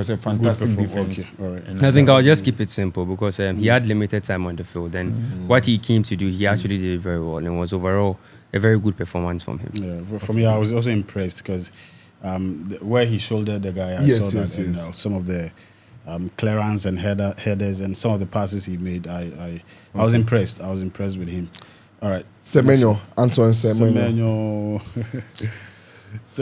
[SPEAKER 1] a fantastic defense.
[SPEAKER 4] Okay. All right.
[SPEAKER 3] I think I'll just keep it simple because he had limited time on the field, and what he came to do, he actually did it very well, and was overall a very good performance from him.
[SPEAKER 4] Yeah, for me, I was also impressed because where he shouldered the guy, I saw that, and some of the clearance and headers and some of the passes he made, I was impressed. I was impressed with him. All right,
[SPEAKER 2] Semenyo, Antoine Semenyo.
[SPEAKER 4] So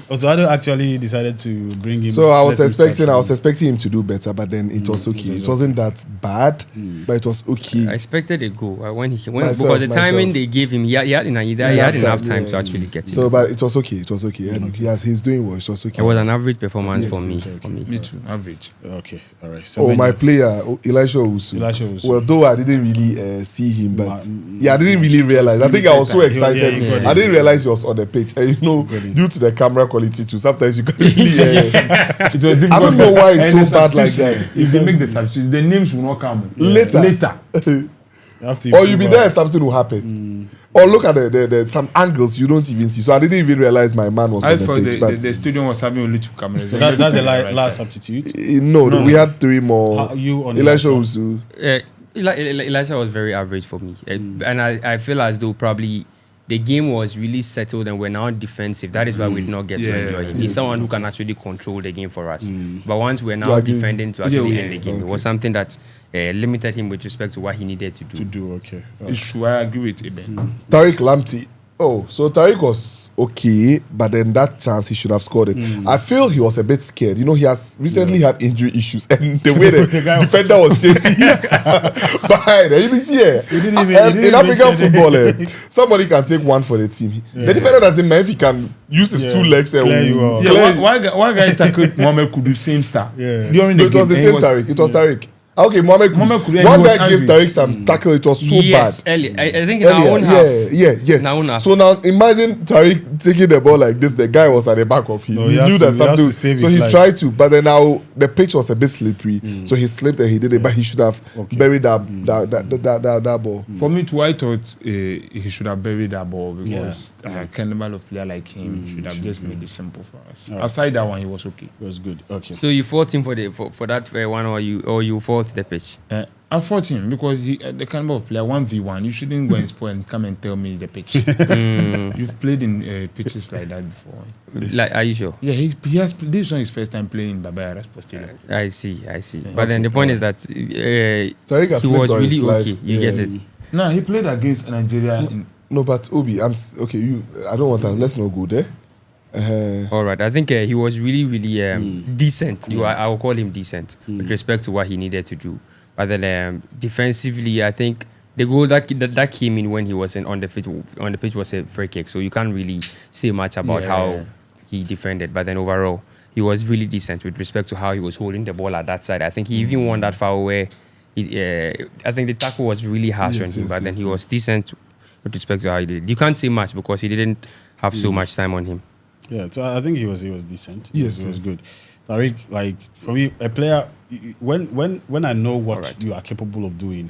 [SPEAKER 4] Otuado actually decided to bring him.
[SPEAKER 2] So I was expecting him to do better, but then it was okay. It wasn't that bad, but it was okay.
[SPEAKER 3] I expected a goal because the timing they gave him, he had enough time to actually get it.
[SPEAKER 2] So, but it was okay. It was okay, and he's doing well. It was okay.
[SPEAKER 3] It was an average performance for me.
[SPEAKER 1] Me too, average.
[SPEAKER 4] Okay, all right. So
[SPEAKER 2] my player, Elisha Owusu. Well, though I didn't really see him, but I didn't really realize. I think I was so excited. I didn't realize he was on the pitch, and due to the camera quality too, sometimes you can't really. It was difficult. I don't know why it's so bad like that.
[SPEAKER 1] If they make the substitution, the names will not come
[SPEAKER 2] later. Or you'll be there and something will happen. Or look at the some angles you don't even see. So I didn't even realize my man was on the pitch.
[SPEAKER 1] But the stadium was having only 2 cameras.
[SPEAKER 4] So that's the last substitute?
[SPEAKER 2] No, we had 3 more. Elisha Owusu.
[SPEAKER 3] Elisha was very average for me. And I feel as though probably the game was really settled and we're now defensive. That is why we did not get to enjoy him. He's someone who can actually control the game for us. But once we're now defending to actually end the game, it was something that limited him with respect to what he needed to do.
[SPEAKER 4] Okay.
[SPEAKER 1] It's true. I agree with Eben.
[SPEAKER 2] Tariq Lamptey. Oh, so Tariq was okay, but then that chance he should have scored it. I feel he was a bit scared. He has recently had injury issues, and the way the defender was chasing him behind, you see, in African football, somebody can take one for the team. The defender doesn't mind if he can use his 2 legs and
[SPEAKER 1] one guy tackled Mohamed Kudus, same star. During the
[SPEAKER 2] it was the same Tariq. It was Tariq. Okay, Mohamed Kudus. One guy gave Tariq some tackle. It was so bad.
[SPEAKER 3] I think in our own half.
[SPEAKER 2] Yes. So now imagine Tariq taking the ball like this. The guy was at the back of him. He knew that something. So he tried to, but then now the pitch was a bit slippery. So he slipped and he did it. But he should have buried that ball.
[SPEAKER 1] For me too, I thought he should have buried that ball because a cannibal of player like him should have just made it simple for us. Aside that one, he was okay.
[SPEAKER 4] It was good. Okay.
[SPEAKER 3] So you fought him for that one, or you fought the pitch?
[SPEAKER 1] I fought him because the caliber of player 1v1. You shouldn't go and spoil and come and tell me it's the pitch. You've played in pitches like that before.
[SPEAKER 3] Like, are you sure?
[SPEAKER 1] Yeah, he has. This one is first time playing in Baba Raspo Stadium.
[SPEAKER 3] I see. But then the point is that he
[SPEAKER 2] was
[SPEAKER 3] really okay. You get it?
[SPEAKER 1] No, he played against Nigeria.
[SPEAKER 2] No, but Obi, okay. I don't want to. Let's not go there.
[SPEAKER 3] All right, I think he was really, really decent. I will call him decent with respect to what he needed to do. But then defensively, I think the goal that came in when he was on the pitch was a free kick. So you can't really say much about how he defended. But then overall, he was really decent with respect to how he was holding the ball at that side. I think he even won that foul where I think the tackle was really harsh on him. But then he was decent with respect to how he did it. You can't say much because he didn't have so much time on him.
[SPEAKER 4] Yeah, so I think he was decent.
[SPEAKER 2] Yes,
[SPEAKER 4] it was good. Tariq, like for me, a player, when I know what you are capable of doing,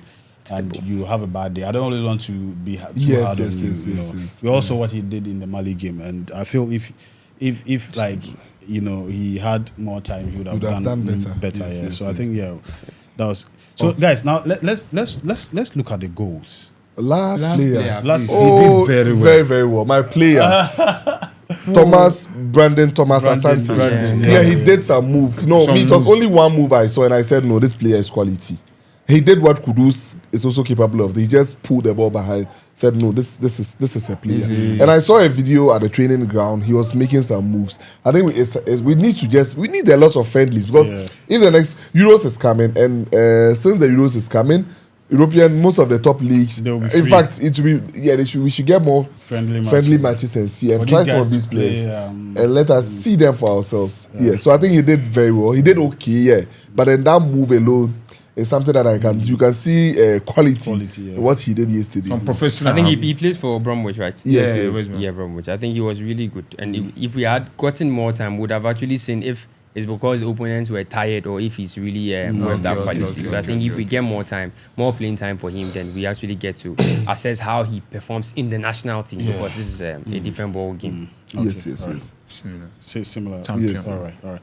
[SPEAKER 4] and you have a bad day, I don't always want to be too hard on you. We all saw what he did in the Mali game, and I feel if he had more time, he would have done better. So I think that was. So guys, now let's look at the goals.
[SPEAKER 2] Last player.
[SPEAKER 1] He did very well.
[SPEAKER 2] Very, very well. My player. Brandon Thomas Asante. He did some move. It was only one move I saw, and I said, no, this player is quality. He did what Kudus is also capable of. He just pulled the ball behind. Said, no, this is a player. And I saw a video at the training ground. He was making some moves. I think we need a lot of friendlies because if the next Euros is coming, and since the Euros is coming, most of the top leagues. In fact, it will be. We should get more friendly matches and see and try some of these players and let us see them for ourselves. So I think he did very well. He did okay. But then that move alone is something that you can see quality what he did yesterday.
[SPEAKER 1] Some professional.
[SPEAKER 3] I think he plays for Bromwich, right?
[SPEAKER 2] Yes.
[SPEAKER 3] Bromwich. I think he was really good. And if we had gotten more time, we would have actually seen if it's because the opponents were tired or if he's really worth that quality. So I think if we get more playing time for him, then we actually get to assess how he performs in the national team because this is a different ball game.
[SPEAKER 2] Yes.
[SPEAKER 1] Similar.
[SPEAKER 4] Similar.
[SPEAKER 1] Champion.
[SPEAKER 4] All right.